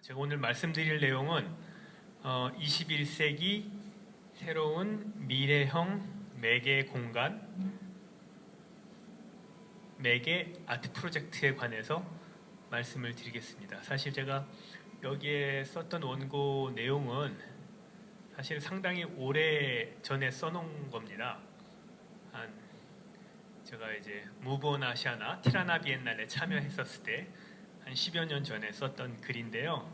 제가 오늘 말씀드릴 내용은 21세기 새로운 미래형 매개 공간, 매개 아트 프로젝트에 관해서 말씀을 드리겠습니다. 사실 제가 여기에 썼던 원고 내용은 사실 상당히 오래 전에 써놓은 겁니다. 제가 이제 무브온 아시아나 티라나 비엔날레 참여했었을 때 한 10여 년 전에 썼던 글인데요.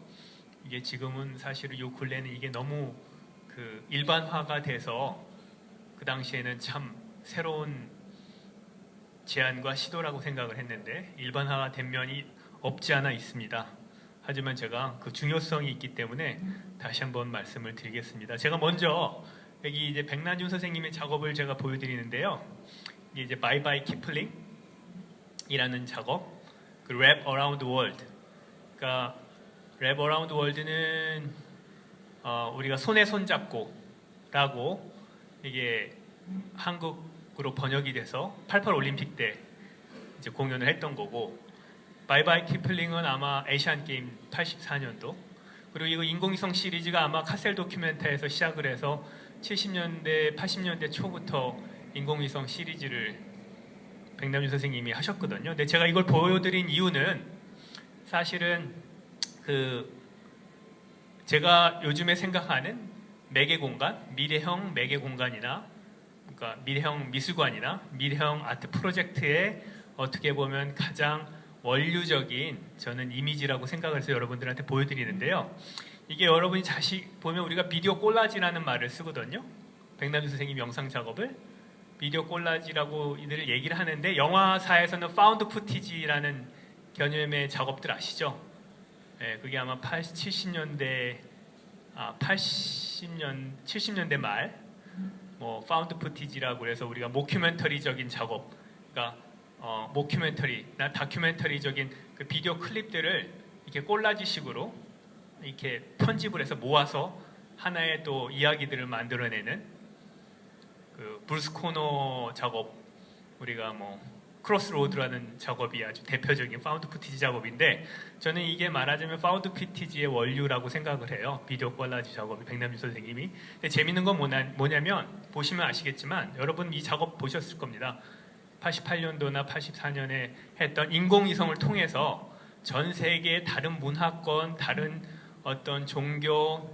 이게 지금은 사실은 요 근래는 이게 너무 일반화가 돼서 그 당시에는 참 새로운 제안과 시도라고 생각을 했는데 일반화가 된 면이 없지 않아 있습니다. 하지만 제가 그 중요성이 있기 때문에 다시 한번 말씀을 드리겠습니다. 제가 먼저 여기 이제 백난준 선생님의 작업을 제가 보여드리는데요. 이게 이제 Bye Bye Kipling이라는 작업, 그 Wrap Around the World. 그러니까 Wrap Around the World는 우리가 손에 손 잡고라고 이게 한국으로 번역이 돼서 88 올림픽 때 이제 공연을 했던 거고, Bye Bye Kipling은 아마 아시안 게임 84년도, 그리고 이거 인공위성 시리즈가 아마 카셀 다큐멘터에서 시작을 해서 70년대, 80년대 초부터 인공위성 시리즈를 백남준 선생님이 하셨거든요. 근데 제가 이걸 보여드린 이유는 사실은 제가 요즘에 생각하는 매개 공간, 미래형 매개 공간이나 그러니까 미래형 미술관이나 미래형 아트 프로젝트의 어떻게 보면 가장 원류적인 저는 이미지라고 생각을 해서 여러분들한테 보여드리는데요. 이게 여러분이 다시 보면 우리가 비디오 콜라지라는 말을 쓰거든요. 백남준 선생님 영상 작업을 비디오 콜라지라고 이들을 얘기를 하는데, 영화사에서는 파운드 푸티지라는 개념의 작업들 아시죠? 예, 그게 아마 70년대 말 파운드 푸티지라고 해서 우리가 모큐멘터리적인 작업, 그러니까 모큐멘터리나 다큐멘터리적인 그 비디오 클립들을 이렇게 콜라지식으로 이렇게 편집을 해서 모아서 하나의 또 이야기들을 만들어내는 그 브루스 코너 작업, 우리가 크로스로드라는 작업이 아주 대표적인 파운드 푸티지 작업인데, 저는 이게 말하자면 파운드 푸티지의 원류라고 생각을 해요. 비디오 콜라지 작업이 백남준 선생님이. 근데 재밌는 건 뭐냐면 보시면 아시겠지만 여러분 이 작업 보셨을 겁니다. 88년도나 84년에 했던 인공위성을 통해서 전 세계의 다른 문화권, 다른 어떤 종교,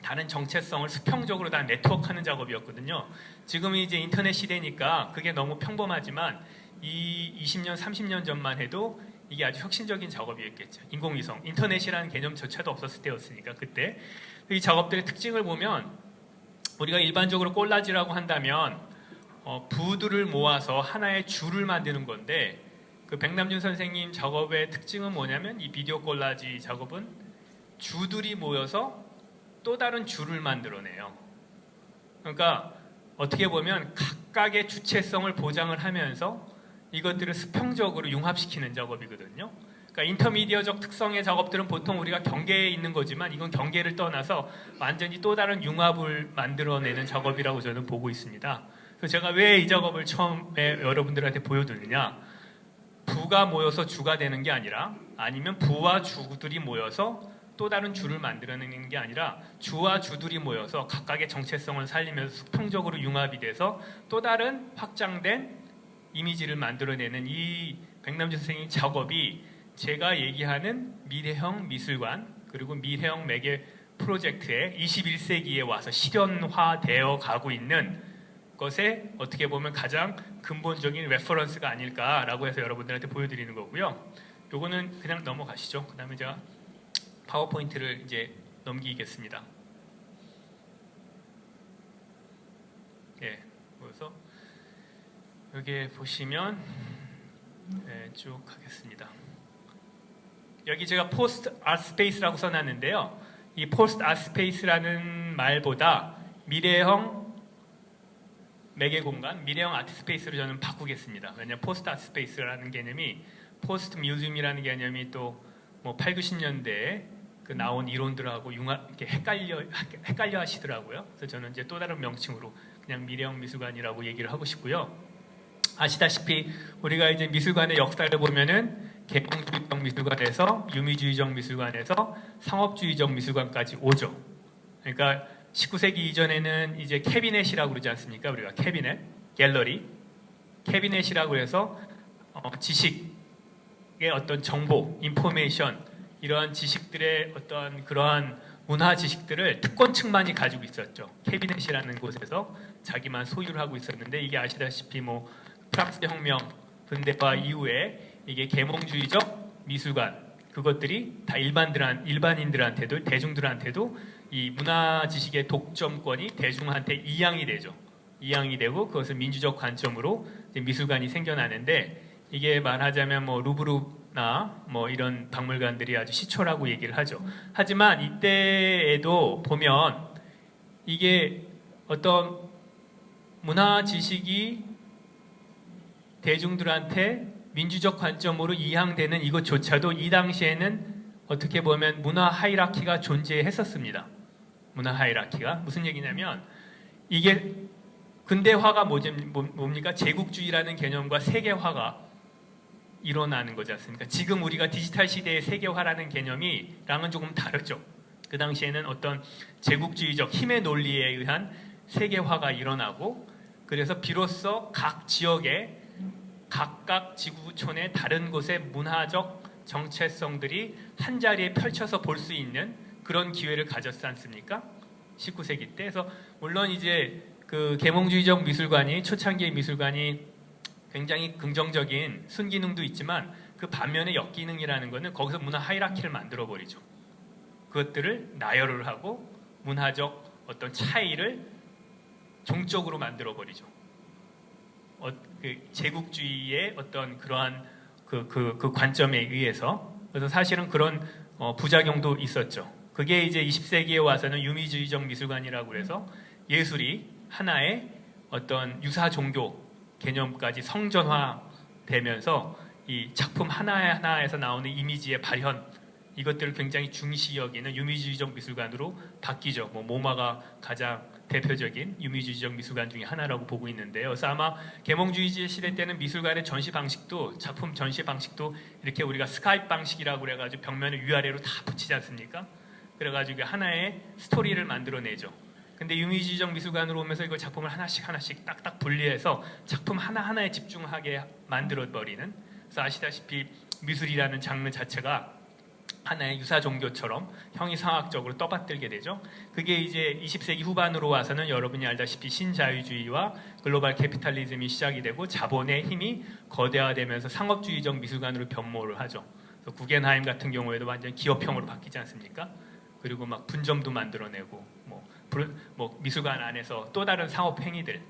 다른 정체성을 수평적으로 다 네트워크하는 작업이었거든요. 지금은 이제 인터넷 시대니까 그게 너무 평범하지만 이 20년, 30년 전만 해도 이게 아주 혁신적인 작업이었겠죠. 인공위성, 인터넷이라는 개념조차도 없었을 때였으니까 그때. 이 작업들의 특징을 보면 우리가 일반적으로 콜라지라고 한다면 부두를 모아서 하나의 줄을 만드는 건데, 그 백남준 선생님 작업의 특징은 뭐냐면 이 비디오 콜라지 작업은 주들이 모여서 또 다른 줄을 만들어내요. 그러니까 어떻게 보면 각각의 주체성을 보장을 하면서 이것들을 수평적으로 융합시키는 작업이거든요. 그러니까 인터미디어적 특성의 작업들은 보통 우리가 경계에 있는 거지만 이건 경계를 떠나서 완전히 또 다른 융합을 만들어내는 작업이라고 저는 보고 있습니다. 그래서 제가 왜 이 작업을 처음에 여러분들한테 보여드리냐, 부가 모여서 주가 되는 게 아니라, 아니면 부와 주들이 모여서 또 다른 주를 만들어내는 게 아니라 주와 주들이 모여서 각각의 정체성을 살리면서 수평적으로 융합이 돼서 또 다른 확장된 이미지를 만들어내는 이 백남준 선생님 작업이 제가 얘기하는 미래형 미술관 그리고 미래형 매개 프로젝트의 21세기에 와서 실현화되어 가고 있는 것에 어떻게 보면 가장 근본적인 레퍼런스가 아닐까라고 해서 여러분들한테 보여드리는 거고요. 요거는 그냥 넘어가시죠. 그 다음에 제가 파워포인트를 이제 넘기겠습니다. 예, 그래서 여기 보시면 쭉 하겠습니다. 여기 제가 포스트 아트 스페이스라고 써놨는데요. 이 포스트 아트 스페이스라는 말보다 미래형 매개 공간, 미래형 아트 스페이스로 저는 바꾸겠습니다. 왜냐하면 포스트 아트 스페이스라는 개념이 포스트 뮤지엄이라는 개념이 또 8, 90년대에 나온 이론들하고 이렇게 헷갈려 하시더라고요. 그래서 저는 이제 또 다른 명칭으로 그냥 미래형 미술관이라고 얘기를 하고 싶고요. 아시다시피 우리가 이제 미술관의 역사를 보면은 계몽주의적 미술관에서 유미주의적 미술관에서 상업주의적 미술관까지 오죠. 그러니까 19세기 이전에는 이제 캐비넷이라고 그러지 않습니까? 우리가 캐비넷, 갤러리, 캐비넷이라고 해서 지식의 어떤 정보, 인포메이션 이러한 지식들의 어떤 그러한 문화 지식들을 특권층만이 가지고 있었죠. 캐비넷이라는 곳에서 자기만 소유를 하고 있었는데 이게 아시다시피 뭐 프랑스 혁명, 근대화 이후에 이게 계몽주의적 미술관 그것들이 다 일반인들한테도 대중들한테도 이 문화 지식의 독점권이 대중한테 이양이 되죠. 이양이 되고 그것을 민주적 관점으로 이제 미술관이 생겨나는데 이게 말하자면 뭐 루브르나 뭐 이런 박물관들이 아주 시초라고 얘기를 하죠. 하지만 이때에도 보면 이게 어떤 문화 지식이 대중들한테 민주적 관점으로 이양되는 이것조차도 이 당시에는 어떻게 보면 문화 하이라키가 존재했었습니다. 문화 하이라키가 무슨 얘기냐면 이게 근대화가 뭡니까? 제국주의라는 개념과 세계화가 일어나는 거지 않습니까? 지금 우리가 디지털 시대의 세계화라는 개념이랑은 조금 다르죠. 그 당시에는 어떤 제국주의적 힘의 논리에 의한 세계화가 일어나고 그래서 비로소 각 지역에 각각 지구촌의 다른 곳의 문화적 정체성들이 한자리에 펼쳐서 볼 수 있는 그런 기회를 가졌지 않습니까? 19세기 때. 그래서 물론 이제 그 계몽주의적 미술관이 초창기의 미술관이 굉장히 긍정적인 순기능도 있지만 그 반면에 역기능이라는 것은 거기서 문화 하이라키를 만들어 버리죠. 그것들을 나열을 하고 문화적 어떤 차이를 종적으로 만들어 버리죠. 그 제국주의의 어떤 그러한 그 관점에 의해서 그래서 사실은 그런 부작용도 있었죠. 그게 이제 20세기에 와서는 유미주의적 미술관이라고 해서 예술이 하나의 어떤 유사 종교 개념까지 성전화되면서 이 작품 하나하나에서 나오는 이미지의 발현 이것들을 굉장히 중시 여기는 유미주의적 미술관으로 바뀌죠. 뭐 모마가 가장 대표적인 유미주의적 미술관 중에 하나라고 보고 있는데요. 그래서 아마 계몽주의 시대 때는 미술관의 전시 방식도 작품 전시 방식도 이렇게 우리가 스카이프 방식이라고 그래가지고 벽면을 위아래로 다 붙이지 않습니까? 그래가지고 하나의 스토리를 만들어내죠. 근데 유미주의적 미술관으로 오면서 이걸 작품을 하나씩 딱딱 분리해서 작품 하나하나에 집중하게 만들어버리는 그래서 아시다시피 미술이라는 장르 자체가 하나의 유사 종교처럼 형이상학적으로 떠받들게 되죠. 그게 이제 20세기 후반으로 와서는 여러분이 알다시피 신자유주의와 글로벌 캐피탈리즘이 시작이 되고 자본의 힘이 거대화되면서 상업주의적 미술관으로 변모를 하죠. 그래서 구겐하임 같은 경우에도 완전 기업형으로 바뀌지 않습니까? 그리고 막 분점도 만들어내고 뭐 미술관 안에서 또 다른 상업 행위들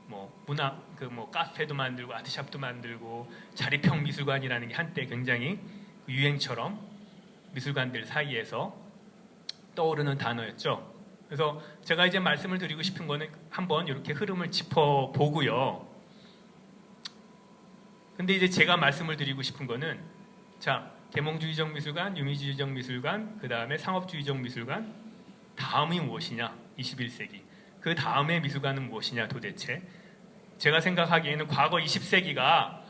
뭐 문화 뭐 카페도 만들고 아트샵도 만들고 자립형 미술관이라는 게 한때 굉장히 유행처럼 미술관들 사이에서 떠오르는 단어였죠. 그래서 제가 이제 말씀을 드리고 싶은 거는 한번 이렇게 흐름을 짚어보고요. 근데 이제 제가 말씀을 드리고 싶은 거는 자, 계몽주의적 미술관, 유미주의적 미술관, 그 다음에 상업주의적 미술관 다음이 무엇이냐? 21세기. 그 다음의 미술관은 무엇이냐 도대체? 제가 생각하기에는 과거 20세기가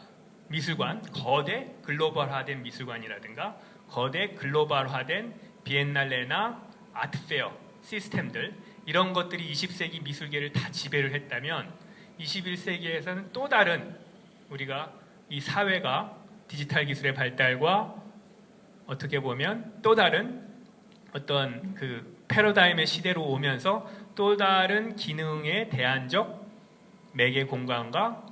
미술관, 거대 글로벌화된 미술관이라든가 거대 글로벌화된 비엔날레나 아트페어 시스템들 이런 것들이 20세기 미술계를 다 지배를 했다면 21세기에서는 또 다른 우리가 이 사회가 디지털 기술의 발달과 어떻게 보면 또 다른 어떤 그 패러다임의 시대로 오면서 또 다른 기능의 대안적 매개 공간과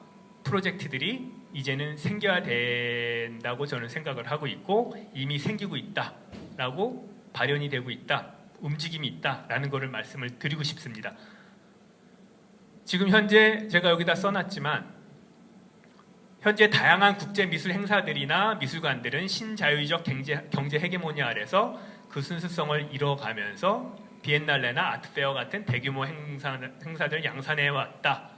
프로젝트들이 이제는 생겨야 된다고 저는 생각을 하고 있고 이미 생기고 있다라고 발현이 되고 있다, 움직임이 있다라는 것을 말씀을 드리고 싶습니다. 지금 현재 제가 여기다 써놨지만 현재 다양한 국제 미술 행사들이나 미술관들은 신자유적 경제 헤게모니 아래서 그 순수성을 잃어가면서 비엔날레나 아트페어 같은 대규모 행사들 양산해 왔다.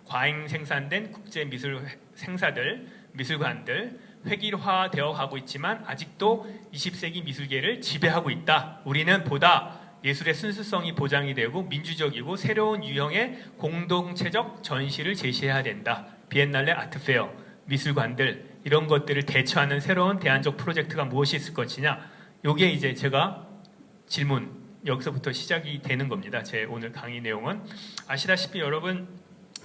과잉 생산된 국제 미술 행사들, 미술관들 획일화되어 가고 있지만 아직도 20세기 미술계를 지배하고 있다. 우리는 보다 예술의 순수성이 보장이 되고 민주적이고 새로운 유형의 공동체적 전시를 제시해야 된다. 비엔날레, 아트페어, 미술관들 이런 것들을 대처하는 새로운 대안적 프로젝트가 무엇이 있을 것이냐. 요게 이제 제가 질문 여기서부터 시작이 되는 겁니다. 제 오늘 강의 내용은 아시다시피 여러분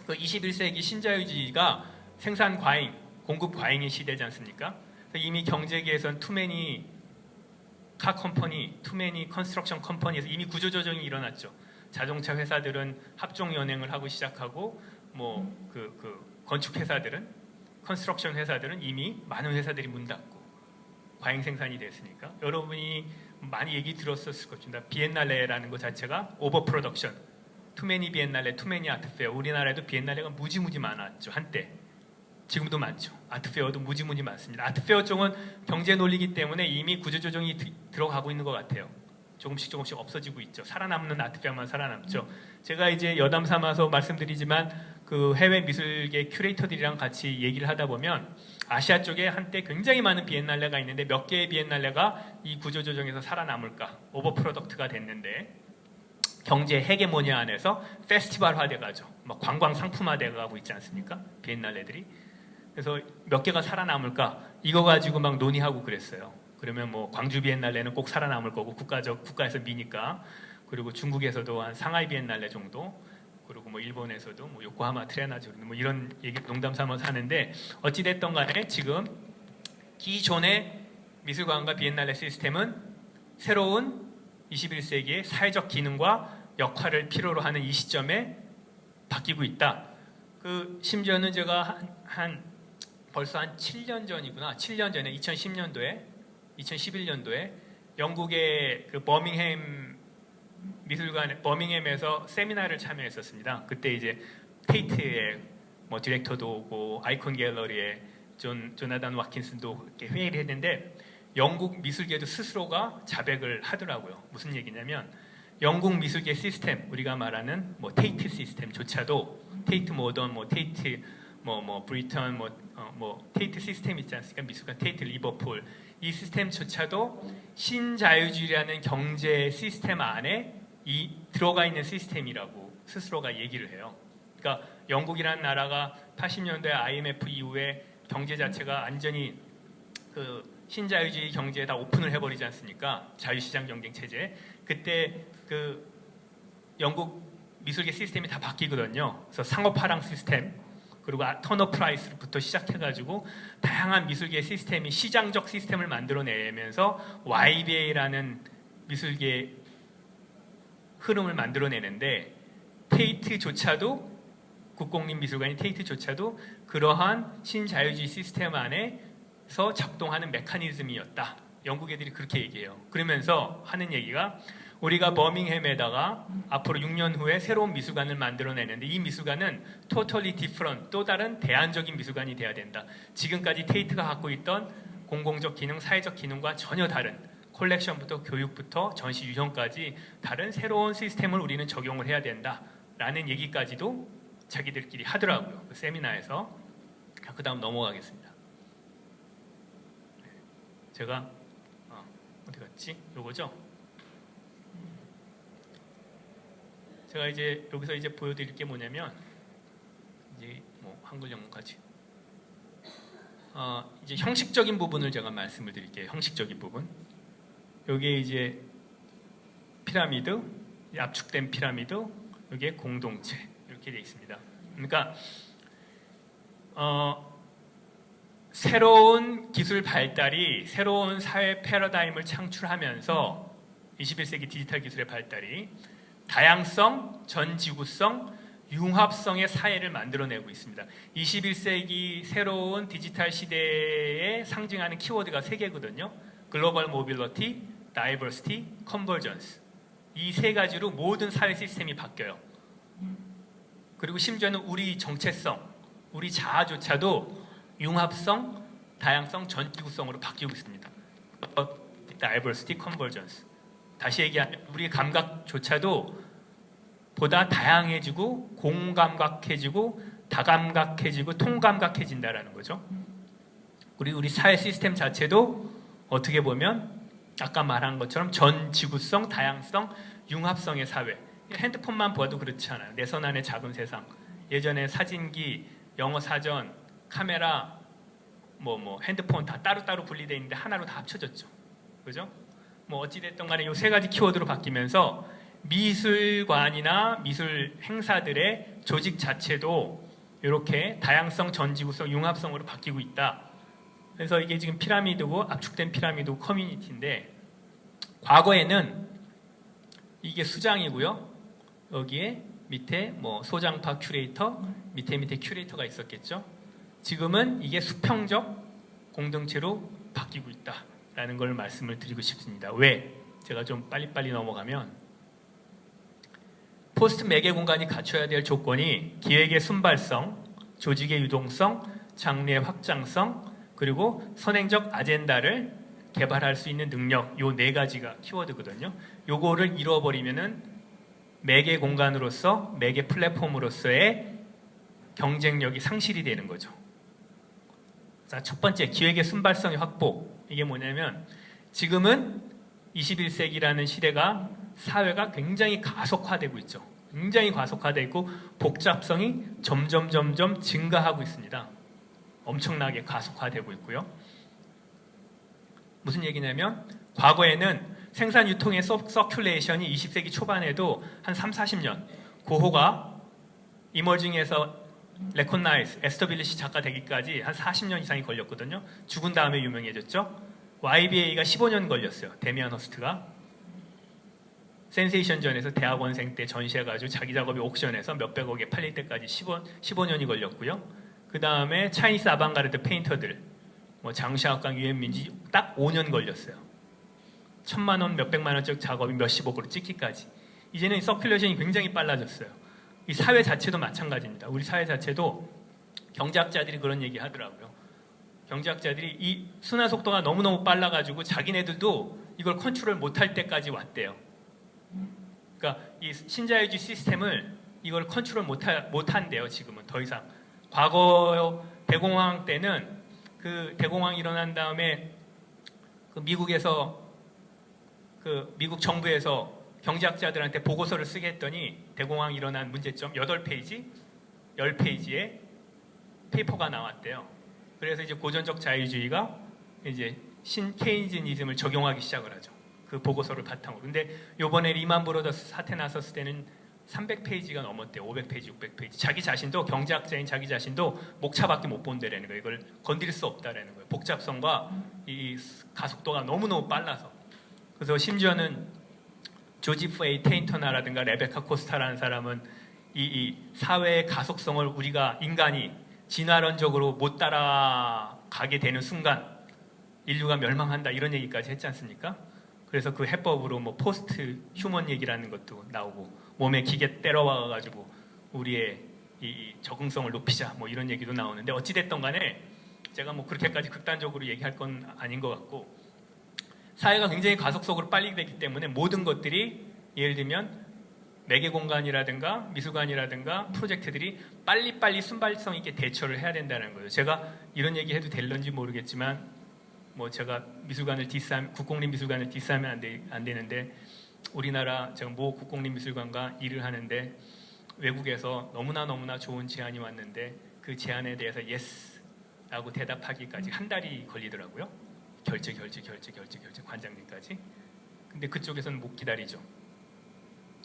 그 21세기 신자유주의가 생산 과잉, 공급 과잉의 시대지 않습니까? 이미 경제계에서는 투매니 카 컴퍼니, 투매니 컨스트럭션 컴퍼니에서 이미 구조조정이 일어났죠. 자동차 회사들은 합종 연행을 하고 시작하고 뭐 건축 회사들은 컨스트럭션 회사들은 이미 많은 회사들이 문 닫고 과잉 생산이 됐으니까 여러분이 많이 얘기 들었었을 것입니다. 비엔날레라는 것 자체가 오버 프로덕션, 투매니 비엔날레, 투매니 아트페어. 우리나라에도 비엔날레가 무지무지 많았죠 한때. 지금도 많죠. 아트페어도 무지무지 많습니다. 아트페어 쪽은 경제 논리이기 때문에 이미 구조조정이 들어가고 있는 것 같아요. 조금씩 없어지고 있죠. 살아남는 아트페어만 살아남죠. 제가 이제 여담 삼아서 말씀드리지만 그 해외 미술계 큐레이터들이랑 같이 얘기를 하다 보면 아시아 쪽에 한때 굉장히 많은 비엔날레가 있는데 몇 개의 비엔날레가 이 구조조정에서 살아남을까? 오버 프로덕트가 됐는데 경제 헤게모니아 안에서 페스티벌화 돼가죠. 막 관광 상품화 돼가고 있지 않습니까? 비엔날레들이. 그래서 몇 개가 살아남을까? 이거 가지고 막 논의하고 그랬어요. 그러면 뭐 광주 비엔날레는 꼭 살아남을 거고 국가에서 미니까. 그리고 중국에서도 한 상하이 비엔날레 정도. 그리고 뭐 일본에서도 뭐 요코하마 트레나주 뭐 이런 얘기 농담 삼아서 하는데 어찌 됐던 간에 지금 기존의 미술관과 비엔날레 시스템은 새로운 21세기의 사회적 기능과 역할을 필요로 하는 이 시점에 바뀌고 있다. 그 심지어는 제가 벌써 한 7년 전이구나. 7년 전에 2011년도에 영국의 그 버밍햄 미술관 버밍햄에서 세미나를 참여했었습니다. 그때 이제 테이트의 뭐 디렉터도 오고 아이콘 갤러리의 조나단 와킨슨도 이렇게 회의를 했는데 영국 미술계도 스스로가 자백을 하더라고요. 무슨 얘기냐면 영국 미술계 시스템 우리가 말하는 뭐 테이트 시스템조차도 테이트 모던 뭐 테이트 뭐 브리턴 뭐 테이트 시스템 있지 않습니까? 미술관 테이트 리버풀 이 시스템조차도 신자유주의라는 경제 시스템 안에 들어가 있는 시스템이라고 스스로가 얘기를 해요. 그러니까 영국이라는 나라가 80년대 IMF 이후에 경제 자체가 완전히 그 신자유주의 경제에 다 오픈을 해버리지 않습니까? 자유시장 경쟁 체제. 그때 그 영국 미술계 시스템이 다 바뀌거든요. 그래서 상업화랑 시스템 그리고 터너 프라이스부터 시작해가지고 다양한 미술계 시스템이 시장적 시스템을 만들어내면서 YBA라는 미술계 흐름을 만들어내는데 테이트조차도 국공립미술관인 테이트조차도 그러한 신자유주의 시스템 안에서 작동하는 메커니즘이었다. 영국 애들이 그렇게 얘기해요. 그러면서 하는 얘기가 우리가 버밍햄에다가 앞으로 6년 후에 새로운 미술관을 만들어내는데 이 미술관은 totally different, 또 다른 대안적인 미술관이 돼야 된다. 지금까지 테이트가 갖고 있던 공공적 기능, 사회적 기능과 전혀 다른 콜렉션부터 교육부터 전시 유형까지 다른 새로운 시스템을 우리는 적용을 해야 된다라는 얘기까지도 자기들끼리 하더라고요. 그 세미나에서. 그 다음 넘어가겠습니다. 제가 어디 갔지? 요거죠? 제가 이제 여기서 이제 보여드릴 게 뭐냐면 이제 뭐 한글 영문까지 이제 형식적인 부분을 제가 말씀을 드릴게요. 형식적인 부분. 여기에 이제 피라미드, 압축된 피라미드, 여기에 공동체 이렇게 되어 있습니다. 그러니까 새로운 기술 발달이 새로운 사회 패러다임을 창출하면서 21세기 디지털 기술의 발달이 다양성, 전지구성, 융합성의 사회를 만들어내고 있습니다. 21세기 새로운 디지털 시대에 상징하는 키워드가 3개거든요. 글로벌 모빌리티, 다이버시티, 컨버전스. 이 3가지로 모든 사회 시스템이 바뀌어요. 그리고 심지어는 우리 정체성, 우리 자아조차도 융합성, 다양성, 전지구성으로 바뀌고 있습니다. 다이버시티, 컨버전스. 다시 얘기하면 우리 감각조차도 보다 다양해지고 공감각해지고 다감각해지고 통감각해진다라는 거죠. 그리고 우리 사회 시스템 자체도 어떻게 보면 아까 말한 것처럼 전지구성, 다양성, 융합성의 사회. 핸드폰만 봐도 그렇지 않아요. 내 손 안의 작은 세상. 예전에 사진기, 영어 사전, 카메라, 뭐 핸드폰 다 따로따로 분리되어 있는데 하나로 다 합쳐졌죠. 그죠? 뭐 어찌됐든 간에 이 세 가지 키워드로 바뀌면서 미술관이나 미술 행사들의 조직 자체도 이렇게 다양성, 전지구성, 융합성으로 바뀌고 있다. 그래서 이게 지금 피라미드고 압축된 피라미드 커뮤니티인데 과거에는 이게 수장이고요. 여기에 밑에 뭐 소장파 큐레이터, 밑에 큐레이터가 있었겠죠. 지금은 이게 수평적 공동체로 바뀌고 있다라는 걸 말씀을 드리고 싶습니다. 왜? 제가 좀 빨리빨리 넘어가면 포스트 매개 공간이 갖춰야 될 조건이 기획의 순발성, 조직의 유동성, 장르의 확장성, 그리고 선행적 아젠다를 개발할 수 있는 능력, 요 네 가지가 키워드거든요. 요거를 잃어버리면은 매개 공간으로서, 매개 플랫폼으로서의 경쟁력이 상실이 되는 거죠. 자, 첫 번째, 기획의 순발성의 확보. 이게 뭐냐면 지금은 21세기라는 시대가 사회가 굉장히 가속화되고 있죠. 굉장히 가속화되고 있고 복잡성이 점점 증가하고 있습니다. 엄청나게 가속화되고 있고요. 무슨 얘기냐면 과거에는 생산 유통의 서큘레이션이 20세기 초반에도 한 3, 40년 고호가 이머징에서 레코나이즈, 에스터빌리시 작가 되기까지 한 40년 이상이 걸렸거든요. 죽은 다음에 유명해졌죠. YBA가 15년 걸렸어요. 데미안 허스트가 센세이션전에서 대학원생 때 전시해가지고 자기 작업이 옥션에서 몇백억에 팔릴 때까지 15년이 걸렸고요. 그 다음에 차이니스 아방가르드 페인터들 뭐 장시학강, 유엔민지 딱 5년 걸렸어요. 1000만 원, 몇백만 원짜리 작업이 몇십억으로 찍기까지. 이제는 서큘레이션이 굉장히 빨라졌어요. 이 사회 자체도 마찬가지입니다. 우리 사회 자체도 경제학자들이 그런 얘기 하더라고요. 경제학자들이 이 순환 속도가 너무너무 빨라가지고 자기네들도 이걸 컨트롤 못할 때까지 왔대요. 그러니까 이 신자유주의 시스템을 이걸 컨트롤 못한대요. 지금은 더 이상. 과거 대공황 때는 그 대공황이 일어난 다음에 그 미국 정부에서 경제학자들한테 보고서를 쓰게 했더니 대공황이 일어난 문제점 8페이지, 10페이지에 페이퍼가 나왔대요. 그래서 이제 고전적 자유주의가 이제 케인즈니즘을 적용하기 시작을 하죠. 그 보고서를 바탕으로. 근데 요번에 리만 브로더스 사태 났었을 때는 300페이지가 넘었대요. 500페이지, 600페이지. 자기 자신도 경제학자인 자기 자신도 목차밖에 못 본다라는 거예요. 이걸 건드릴 수 없다라는 거예요. 복잡성과 이 가속도가 너무너무 빨라서. 그래서 심지어는 조지프 A. 테인터나라든가 레베카 코스타라는 사람은 이 사회의 가속성을 우리가 인간이 진화론적으로 못 따라가게 되는 순간 인류가 멸망한다 이런 얘기까지 했지 않습니까? 그래서 그 해법으로 뭐 포스트 휴먼 얘기라는 것도 나오고 몸에 기계 때려와가지고 우리의 이 적응성을 높이자 뭐 이런 얘기도 나오는데 어찌됐든 간에 제가 뭐 그렇게까지 극단적으로 얘기할 건 아닌 것 같고 사회가 굉장히 가속적으로 빨리 되기 때문에 모든 것들이 예를 들면 매개 공간이라든가 미술관이라든가 프로젝트들이 빨리빨리 순발성 있게 대처를 해야 된다는 거예요. 제가 이런 얘기 해도 될런지 모르겠지만 뭐 제가 국공립미술관을 디스하면 안 되는데 우리나라 제가 모 국공립미술관과 일을 하는데 외국에서 너무나 좋은 제안이 왔는데 그 제안에 대해서 예스라고 대답하기까지 한 달이 걸리더라고요. 결제 관장님까지. 근데 그쪽에서는 못 기다리죠.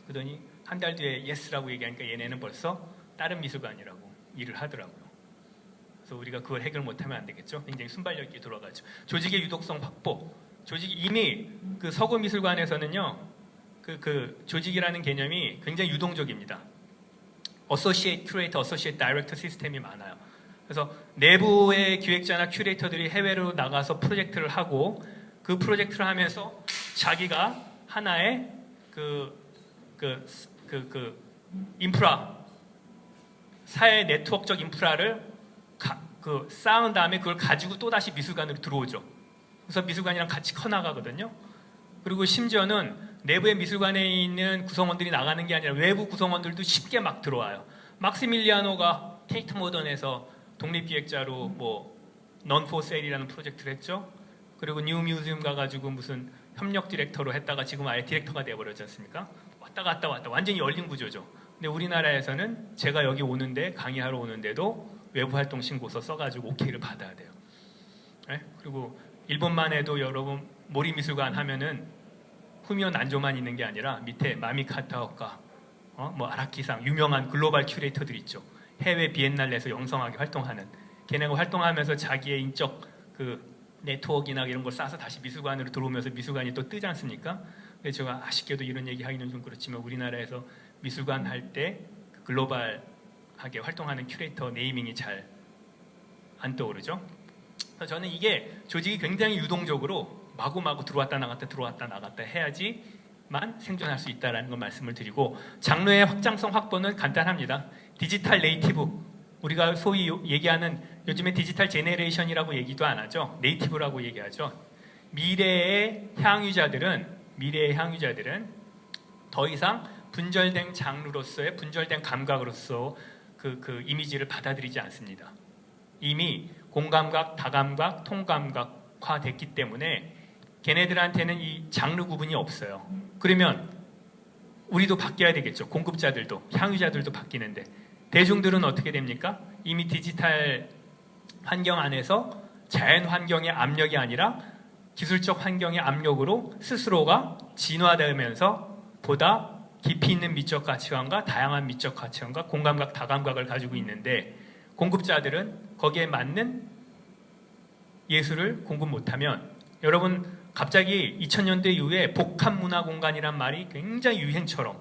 그러더니 한 달 뒤에 예스라고 얘기하니까 얘네는 벌써 다른 미술관이라고 일을 하더라고요. 그래서 우리가 그걸 해결 못하면 안 되겠죠. 굉장히 순발력 있게 돌아가죠. 조직의 유독성 확보. 조직이 이미 그 서구 미술관에서는요. 그 조직이라는 개념이 굉장히 유동적입니다. 어소시에이트 큐레이터, 어소시에이트 다이렉터 시스템이 많아요. 그래서 내부의 기획자나 큐레이터들이 해외로 나가서 프로젝트를 하고 그 프로젝트를 하면서 자기가 하나의 인프라, 사회 네트워크적 인프라를 쌓은 다음에 그걸 가지고 또다시 미술관으로 들어오죠. 그래서 미술관이랑 같이 커나가거든요. 그리고 심지어는 내부의 미술관에 있는 구성원들이 나가는 게 아니라 외부 구성원들도 쉽게 막 들어와요. 막시밀리아노가 테이트 모던에서 독립기획자로 뭐 넌포셀이라는 프로젝트를 했죠. 그리고 뉴 뮤지엄 가가지고 무슨 협력 디렉터로 했다가 지금 아예 디렉터가 돼버렸지 않습니까? 왔다 갔다 완전히 열린 구조죠. 근데 우리나라에서는 제가 여기 오는데 강의하러 오는데도 외부 활동 신고서 써가지고 오케이를 받아야 돼요. 네? 그리고 일본만 해도 여러분 모리미술관 하면은 후미오 난조만 있는 게 아니라 밑에 마미 카타오카, 뭐 아라키상 유명한 글로벌 큐레이터들 있죠. 해외 비엔날레에서 영성하게 활동하는 걔네가 활동하면서 자기의 인적 그 네트워크나 이런 걸 쌓아서 다시 미술관으로 들어오면서 미술관이 또 뜨지 않습니까? 근데 제가 아쉽게도 이런 얘기 하기는 좀 그렇지만 우리나라에서 미술관 할 때 글로벌하게 활동하는 큐레이터 네이밍이 잘 안 떠오르죠. 그래서 저는 이게 조직이 굉장히 유동적으로 마구마구 들어왔다 나갔다 해야지만 생존할 수 있다는 걸 말씀을 드리고, 장르의 확장성 확보는 간단합니다. 디지털 네이티브, 우리가 소위 얘기하는 요즘에 디지털 제네레이션이라고 얘기도 안 하죠. 네이티브라고 얘기하죠. 미래의 향유자들은 더 이상 분절된 장르로서의 분절된 감각으로서 그 이미지를 받아들이지 않습니다. 이미 공감각, 다감각, 통감각화 됐기 때문에 걔네들한테는 이 장르 구분이 없어요. 그러면 우리도 바뀌어야 되겠죠. 공급자들도, 향유자들도 바뀌는데 대중들은 어떻게 됩니까? 이미 디지털 환경 안에서 자연 환경의 압력이 아니라 기술적 환경의 압력으로 스스로가 진화되면서 보다 깊이 있는 미적 가치관과 다양한 미적 가치관과 공감각, 다감각을 가지고 있는데, 공급자들은 거기에 맞는 예술을 공급 못하면, 여러분 갑자기 2000년대 이후에 복합문화공간이란 말이 굉장히 유행처럼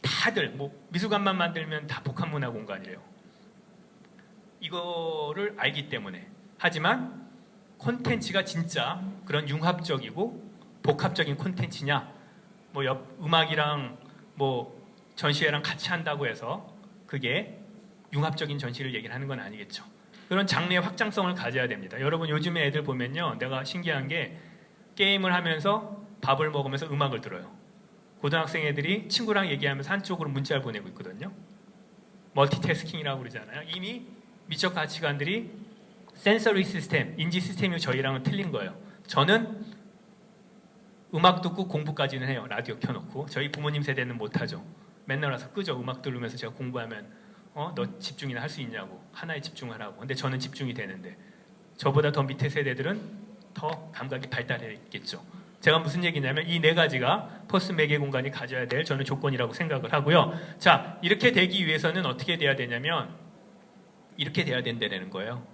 다들 뭐 미술관만 만들면 다 복합문화공간이래요. 이거를 알기 때문에. 하지만 콘텐츠가 진짜 그런 융합적이고 복합적인 콘텐츠냐, 뭐 음악이랑 뭐 전시회랑 같이 한다고 해서 그게 융합적인 전시를 얘기를 하는 건 아니겠죠. 그런 장르의 확장성을 가져야 됩니다. 여러분 요즘에 애들 보면요, 내가 신기한 게 게임을 하면서 밥을 먹으면서 음악을 들어요. 고등학생 애들이 친구랑 얘기하면서 한쪽으로 문자를 보내고 있거든요. 멀티태스킹이라고 그러잖아요. 이미 미적 가치관들이 센서리 시스템, 인지 시스템이 저희랑은 틀린 거예요. 저는 음악 듣고 공부까지는 해요. 라디오 켜놓고. 저희 부모님 세대는 못하죠. 맨날 와서 끄죠. 음악 들으면서 제가 공부하면 너 집중이나 할 수 있냐고, 하나에 집중하라고. 근데 저는 집중이 되는데 저보다 더 밑에 세대들은 더 감각이 발달했겠죠. 제가 무슨 얘기냐면 이 네 가지가 포스트 매개 공간이 가져야 될 저는 조건이라고 생각을 하고요. 자, 이렇게 되기 위해서는 어떻게 돼야 되냐면 이렇게 돼야 된다는 거예요.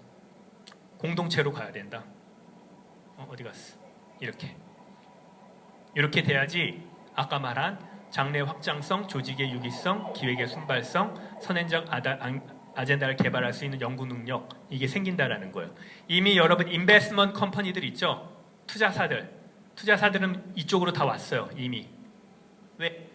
공동체로 가야 된다. 어디 갔어? 이렇게 돼야지 아까 말한 장르의 확장성, 조직의 유기성, 기획의 순발성, 선행적 아젠다를 개발할 수 있는 연구 능력, 이게 생긴다라는 거예요. 이미 여러분 인베스트먼트 컴퍼니들 있죠? 투자사들은 이쪽으로 다 왔어요. 이미. 왜?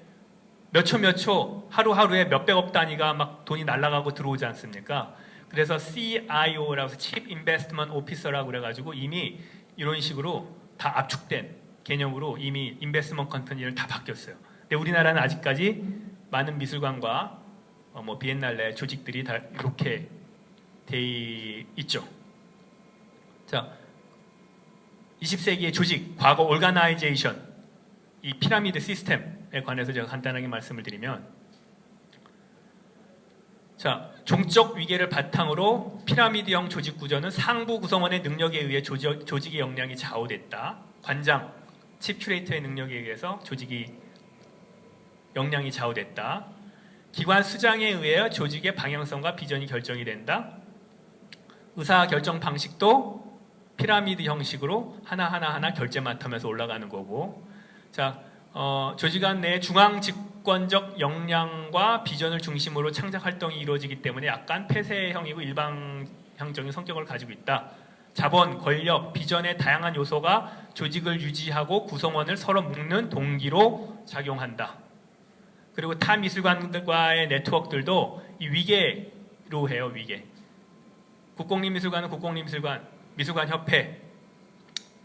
몇 초 하루하루에 몇백억 단위가 막 돈이 날아가고 들어오지 않습니까? 그래서 CIO라고 해서 Chief Investment Officer라고 그래가지고 이미 이런 식으로 다 압축된 개념으로 이미 인베스트먼트 컴퍼니를 다 바뀌었어요. 근데 우리나라는 아직까지 많은 미술관과 뭐 비엔날레 조직들이 다 이렇게 돼 있죠. 자, 20세기의 조직, 과거 올가나이제이션, 이 피라미드 시스템에 관해서 제가 간단하게 말씀을 드리면, 자, 종적 위계를 바탕으로 피라미드형 조직 구조는 상부 구성원의 능력에 의해 조직의 역량이 좌우됐다. 관장, 칩 큐레이터의 능력에 의해서 조직이 역량이 좌우됐다. 기관 수장에 의해 조직의 방향성과 비전이 결정이 된다. 의사 결정 방식도 피라미드 형식으로 하나하나 결제 맡으면서 올라가는 거고, 자, 조직안 내에 중앙 집권적 역량과 비전을 중심으로 창작 활동이 이루어지기 때문에 약간 폐쇄형이고 일방향적인 성격을 가지고 있다. 자본, 권력, 비전의 다양한 요소가 조직을 유지하고 구성원을 서로 묶는 동기로 작용한다. 그리고 타 미술관과의 네트워크들도 이 위계로 해요. 위계. 국공립미술관은 국공립미술관, 미술관협회,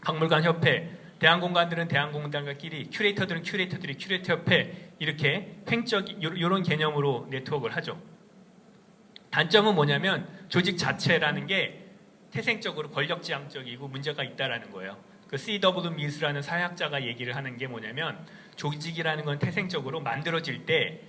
박물관협회, 대한공간들은 대한공간들끼리, 큐레이터들은 큐레이터들이 큐레이터협회, 이렇게 횡적 이런 개념으로 네트워크를 하죠. 단점은 뭐냐면 조직 자체라는 게 태생적으로 권력지향적이고 문제가 있다라는 거예요. 그 C.W. 미스라는 사회학자가 얘기를 하는 게 뭐냐면, 조직이라는 건 태생적으로 만들어질 때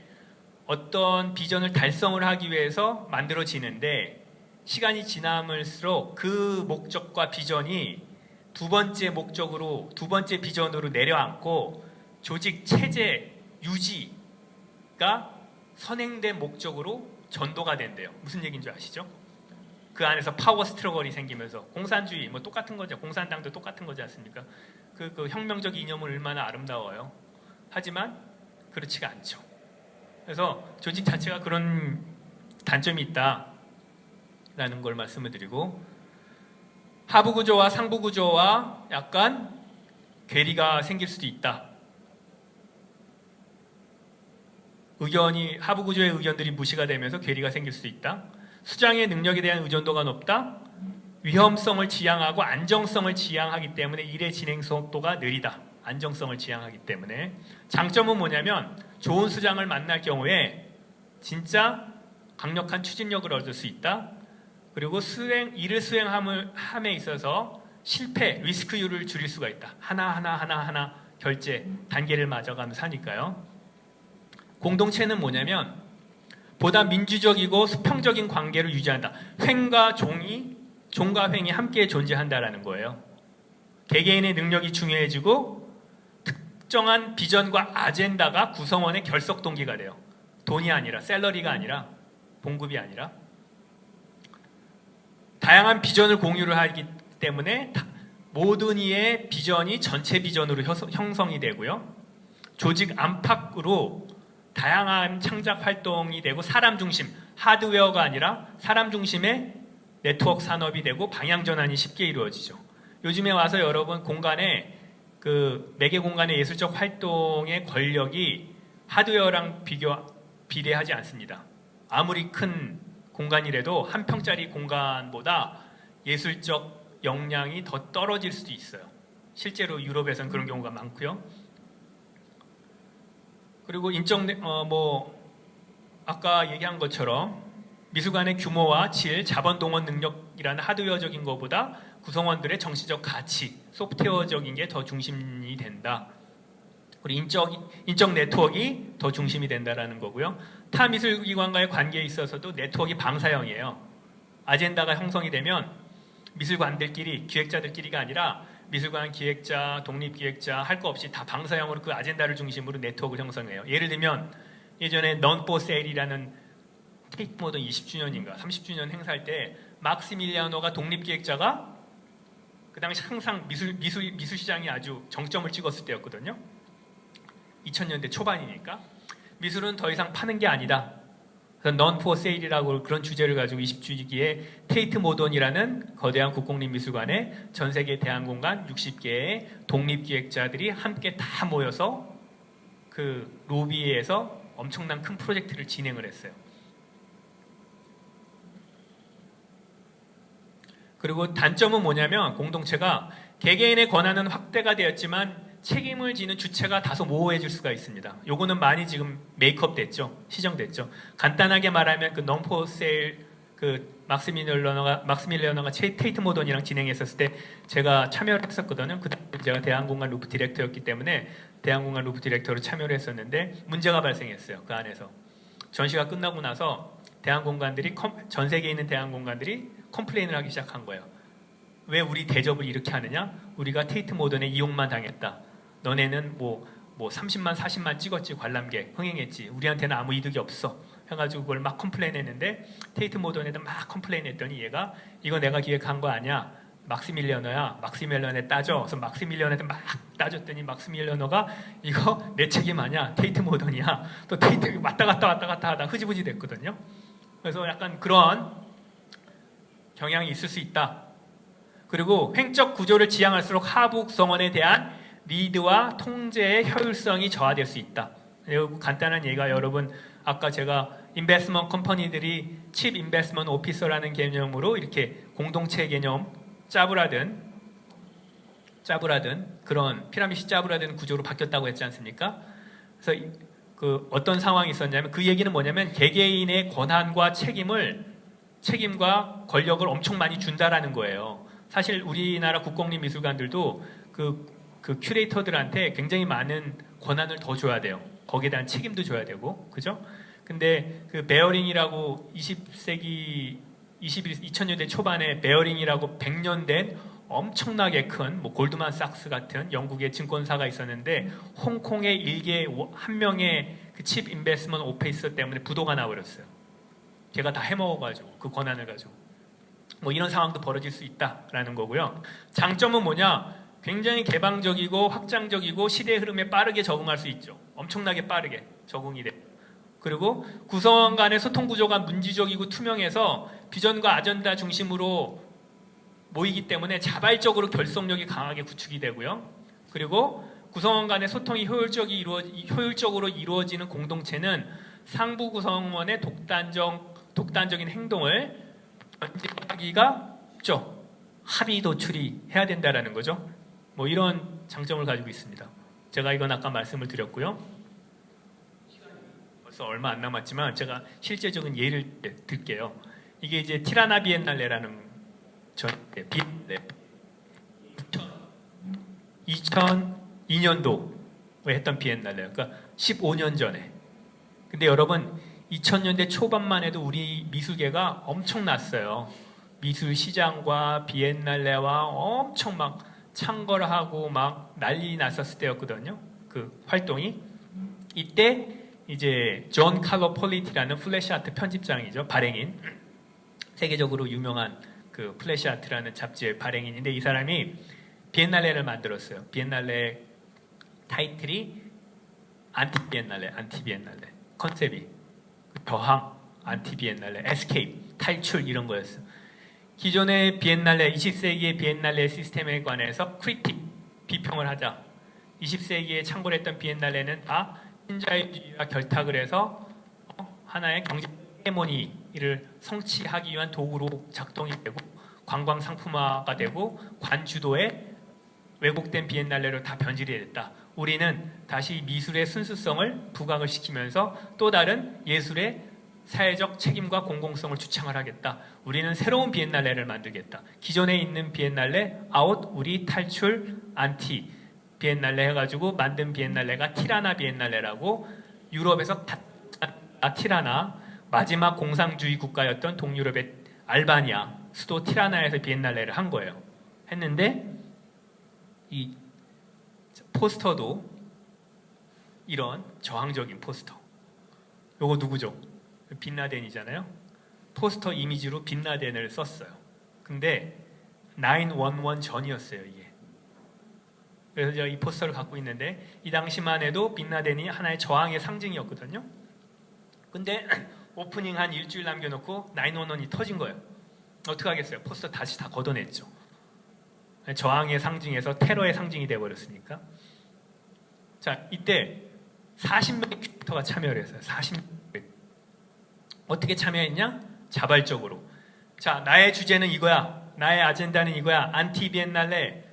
어떤 비전을 달성을 하기 위해서 만들어지는데 시간이 지남을수록 그 목적과 비전이 두 번째 목적으로, 두 번째 비전으로 내려앉고 조직 체제 유지가 선행된 목적으로 전도가 된대요. 무슨 얘기인 줄 아시죠? 그 안에서 파워 스트러글이 생기면서 공산주의 뭐 똑같은 거죠. 공산당도 똑같은 거지 않습니까? 그 혁명적 이념은 얼마나 아름다워요. 하지만 그렇지가 않죠. 그래서 조직 자체가 그런 단점이 있다라는 걸 말씀을 드리고, 하부 구조와 상부 구조와 약간 괴리가 생길 수도 있다. 하부 구조의 의견들이 무시가 되면서 괴리가 생길 수도 있다. 수장의 능력에 대한 의존도가 높다. 위험성을 지향하고 안정성을 지향하기 때문에 일의 진행 속도가 느리다. 안정성을 지향하기 때문에. 장점은 뭐냐면 좋은 수장을 만날 경우에 진짜 강력한 추진력을 얻을 수 있다. 그리고 일을 수행함에 있어서 실패, 리스크율을 줄일 수가 있다. 하나 결제 단계를 맞아가면서 하니까요. 공동체는 뭐냐면 보다 민주적이고 수평적인 관계를 유지한다. 종과 횡이 함께 존재한다라는 거예요. 개개인의 능력이 중요해지고 특정한 비전과 아젠다가 구성원의 결속 동기가 돼요. 돈이 아니라, 샐러리가 아니라, 봉급이 아니라. 다양한 비전을 공유를 하기 때문에 모든 이의 비전이 전체 비전으로 형성이 되고요. 조직 안팎으로 다양한 창작 활동이 되고 사람 중심, 하드웨어가 아니라 사람 중심의 네트워크 산업이 되고 방향 전환이 쉽게 이루어지죠. 요즘에 와서 여러분 매개 공간의 예술적 활동의 권력이 하드웨어랑 비례하지 않습니다. 아무리 큰 공간이라도 한 평짜리 공간보다 예술적 역량이 더 떨어질 수도 있어요. 실제로 유럽에서는 그런 경우가 많고요. 그리고 아까 얘기한 것처럼 미술관의 규모와 질, 자본 동원 능력이라는 하드웨어적인 것보다 구성원들의 정치적 가치, 소프트웨어적인 게 더 중심이 된다. 그리고 인적 네트워크가 더 중심이 된다라는 거고요. 타 미술기관과의 관계에 있어서도 네트워크가 방사형이에요. 아젠다가 형성이 되면 미술관들끼리, 기획자들끼리가 아니라 미술관 기획자, 독립기획자 할 거 없이 다 방사형으로 그 아젠다를 중심으로 네트워크를 형성해요. 예를 들면 예전에 None for Sale이라는 테이트 모던 20주년인가 30주년 행사할 때 막시밀리아노가 독립기획자가 그 당시 항상 미술시장이 아주 정점을 찍었을 때였거든요. 2000년대 초반이니까 미술은 더 이상 파는 게 아니다. 그래서 None for Sale이라고 그런 주제를 가지고 20주기에 테이트 모던이라는 거대한 국공립미술관에 전 세계 대안공간 60개의 독립기획자들이 함께 다 모여서 그 로비에서 엄청난 큰 프로젝트를 진행을 했어요. 그리고 단점은 뭐냐면 공동체가 개개인의 권한은 확대가 되었지만 책임을 지는 주체가 다소 모호해질 수가 있습니다. 요거는 많이 지금 메이크업 됐죠. 시정됐죠. 간단하게 말하면 그 넘포세일 막스밀리아노가 테이트 모던이랑 진행했었을 때 제가 참여를 했었거든요. 그때 제가 대한공간 루프 디렉터였기 때문에 대한공간 루프 디렉터로 참여를 했었는데 문제가 발생했어요. 그 안에서. 전시가 끝나고 나서 전 세계에 있는 대한공간들이 컴플레인을 하기 시작한 거예요. 왜 우리 대접을 이렇게 하느냐? 우리가 테이트 모던에 이용만 당했다. 너네는 뭐 30만 40만 찍었지, 관람객 흥행했지, 우리한테는 아무 이득이 없어 해가지고 그걸 막 컴플레인했는데 테이트 모던에도 막 컴플레인했더니 얘가 이거 내가 기획한 거 아니야, 막시밀리아노야, 막시밀리아노에 따져. 그래서 막시밀리아노한테 막 따졌더니 막시밀리아노가 이거 내 책임 아니야, 테이트 모던이야. 또 테이트 왔다 갔다 하다 흐지부지 됐거든요. 그래서 약간 그런 경향이 있을 수 있다. 그리고 횡적 구조를 지향할수록 하부 구성원에 대한 리드와 통제의 효율성이 저하될 수 있다. 간단한 예가 여러분 아까 제가 인베스트먼트 컴퍼니들이 칩 인베스트먼트 오피서라는 개념으로 이렇게 공동체 개념 짜부라든 그런 피라미드 짜부라든 구조로 바뀌었다고 했지 않습니까? 그래서 그 어떤 상황이 있었냐면 그 얘기는 뭐냐면 개개인의 권한과 책임과 권력을 엄청 많이 준다라는 거예요. 사실 우리나라 국공립미술관들도 그 큐레이터들한테 굉장히 많은 권한을 더 줘야 돼요. 거기에 대한 책임도 줘야 되고, 그죠? 근데 그 베어링이라고 20세기 2000년대 초반에 베어링이라고 100년 된 엄청나게 큰 뭐 골드만삭스 같은 영국의 증권사가 있었는데 홍콩의 일개 한 명의 그 칩 인베스트먼트 오페이서 때문에 부도가 나버렸어요. 걔가 다 해먹어가지고 그 권한을 가지고 뭐 이런 상황도 벌어질 수 있다라는 거고요. 장점은 뭐냐? 굉장히 개방적이고 확장적이고 시대의 흐름에 빠르게 적응할 수 있죠. 엄청나게 빠르게 적응이 돼요. 그리고 구성원 간의 소통 구조가 문지적이고 투명해서 비전과 아젠다 중심으로 모이기 때문에 자발적으로 결속력이 강하게 구축이 되고요. 그리고 구성원 간의 소통이 효율적으로 이루어지는 공동체는 상부 구성원의 독단적인 행동을 견제하기가 쉽죠. 합의 도출이 해야 된다는 거죠. 뭐 이런 장점을 가지고 있습니다. 제가 이건 아까 말씀을 드렸고요. 벌써 얼마 안 남았지만 제가 실제적인 예를 들게요. 이게 이제 티라나 비엔날레라는 비엔날레 2002년도에 했던 비엔날레, 그러니까 15년 전에. 근데 여러분 2000년대 초반만 해도 우리 미술계가 엄청났어요. 미술 시장과 비엔날레와 엄청 막 창궐하고 막 난리 났었을 때였거든요. 그 활동이. 이때 이제 존 칼로 폴리티라는 플래시 아트 편집장이죠. 발행인. 세계적으로 유명한 그 플래시 아트라는 잡지의 발행인인데 이 사람이 비엔날레를 만들었어요. 비엔날레 타이틀이 안티 비엔날레. 컨셉이 저항, 안티 비엔날레, 에스케이프, 탈출 이런 거였어요. 기존의 비엔날레, 20세기의 비엔날레 시스템에 관해서 크리틱, 비평을 하자. 20세기에 창궐했던 비엔날레는 다 신자유주의와 결탁을 해서 하나의 경제 헤게모니를 성취하기 위한 도구로 작동이 되고 관광 상품화가 되고 관주도에 왜곡된 비엔날레로 다 변질이 됐다. 우리는 다시 미술의 순수성을 부각을 시키면서 또 다른 예술의 사회적 책임과 공공성을 주창을 하겠다. 우리는 새로운 비엔날레를 만들겠다. 기존에 있는 비엔날레 아웃, 우리 탈출, 안티 비엔날레 해가지고 만든 비엔날레가 티라나 비엔날레라고 유럽에서 티라나 마지막 공산주의 국가였던 동유럽의 알바니아 수도 티라나에서 비엔날레를 한 거예요. 했는데 이 포스터도 이런 저항적인 포스터. 요거 누구죠? 빈라덴이잖아요. 포스터 이미지로 빈라덴을 썼어요. 근데 911 전이었어요, 이게. 그래서 제가 이 포스터를 갖고 있는데 이 당시만 해도 빈라덴이 하나의 저항의 상징이었거든요. 근데 오프닝 한 일주일 남겨놓고 911이 터진 거예요. 어떻게 하겠어요? 포스터 다시 다 걷어냈죠. 저항의 상징에서 테러의 상징이 돼버렸으니까. 자, 이때 40명의 큐레이터가 참여를 했어요. 40명. 어떻게 참여했냐? 자발적으로. 자, 나의 주제는 이거야. 나의 아젠다는 이거야. 안티 비엔날레,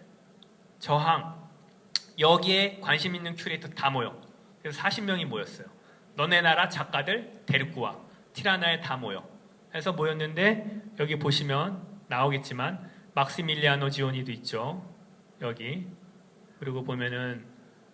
저항. 여기에 관심 있는 큐레이터 다 모여. 그래서 40명이 모였어요. 너네 나라 작가들 데리고 와. 티라나에 다 모여. 해서 모였는데 여기 보시면 나오겠지만 막시밀리아노 지오니도 있죠. 여기. 그리고 보면은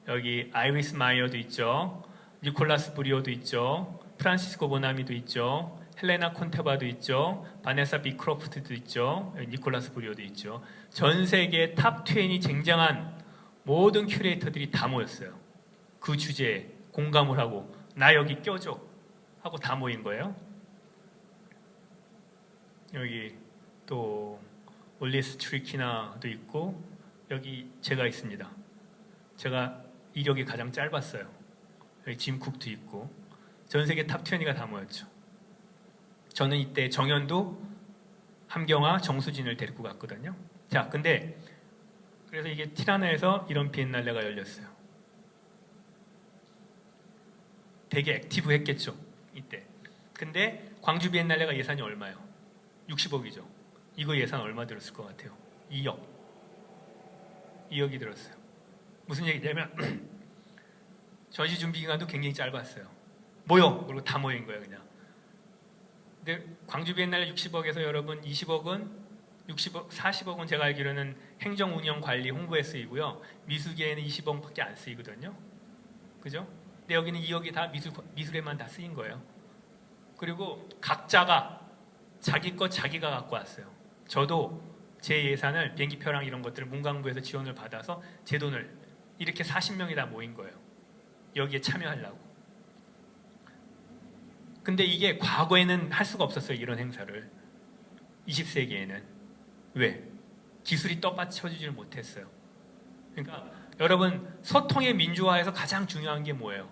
여기 아이리스 마이어도 있죠. 니콜라스 브리오도 있죠. 프란시스코 보나미도 있죠. 헬레나 콘테바도 있죠. 바네사 비크로프트도 있죠. 니콜라스 브리오도 있죠. 전 세계 탑 20이 쟁쟁한 모든 큐레이터들이 다 모였어요. 그 주제에 공감을 하고 나 여기 껴줘 하고 다 모인 거예요. 여기 또 올리스 트리키나도 있고 여기 제가 있습니다. 제가 이력이 가장 짧았어요. 여기 짐 쿡도 있고 전 세계 탑 20가 다 모였죠. 저는 이때 정연도, 함경화, 정수진을 데리고 갔거든요. 자, 근데 그래서 이게 티라나에서 이런 비엔날레가 열렸어요. 되게 액티브했겠죠, 이때. 근데 광주 비엔날레가 예산이 얼마예요? 60억이죠. 이거 예산 얼마 들었을 것 같아요? 2억. 2억이 들었어요. 무슨 얘기냐면 전시 준비 기간도 굉장히 짧았어요. 모여! 그리고 다 모인 거예요, 그냥. 근데 광주 비엔날레 60억에서 여러분 20억은 60억, 40억은 제가 알기로는 행정 운영 관리 홍보에 쓰이고요. 미술계에는 20억밖에 안 쓰이거든요. 그죠? 근데 여기는 2억이 다 미술에만 다 쓰인 거예요. 그리고 각자가 자기 것 자기가 갖고 왔어요. 저도 제 예산을 비행기표랑 이런 것들을 문광부에서 지원을 받아서 제 돈을 이렇게 40명이 다 모인 거예요. 여기에 참여하려고. 근데 이게 과거에는 할 수가 없었어요. 이런 행사를. 20세기에는. 왜? 기술이 떠받쳐주지를 못했어요. 그러니까 여러분, 소통의 민주화에서 가장 중요한 게 뭐예요?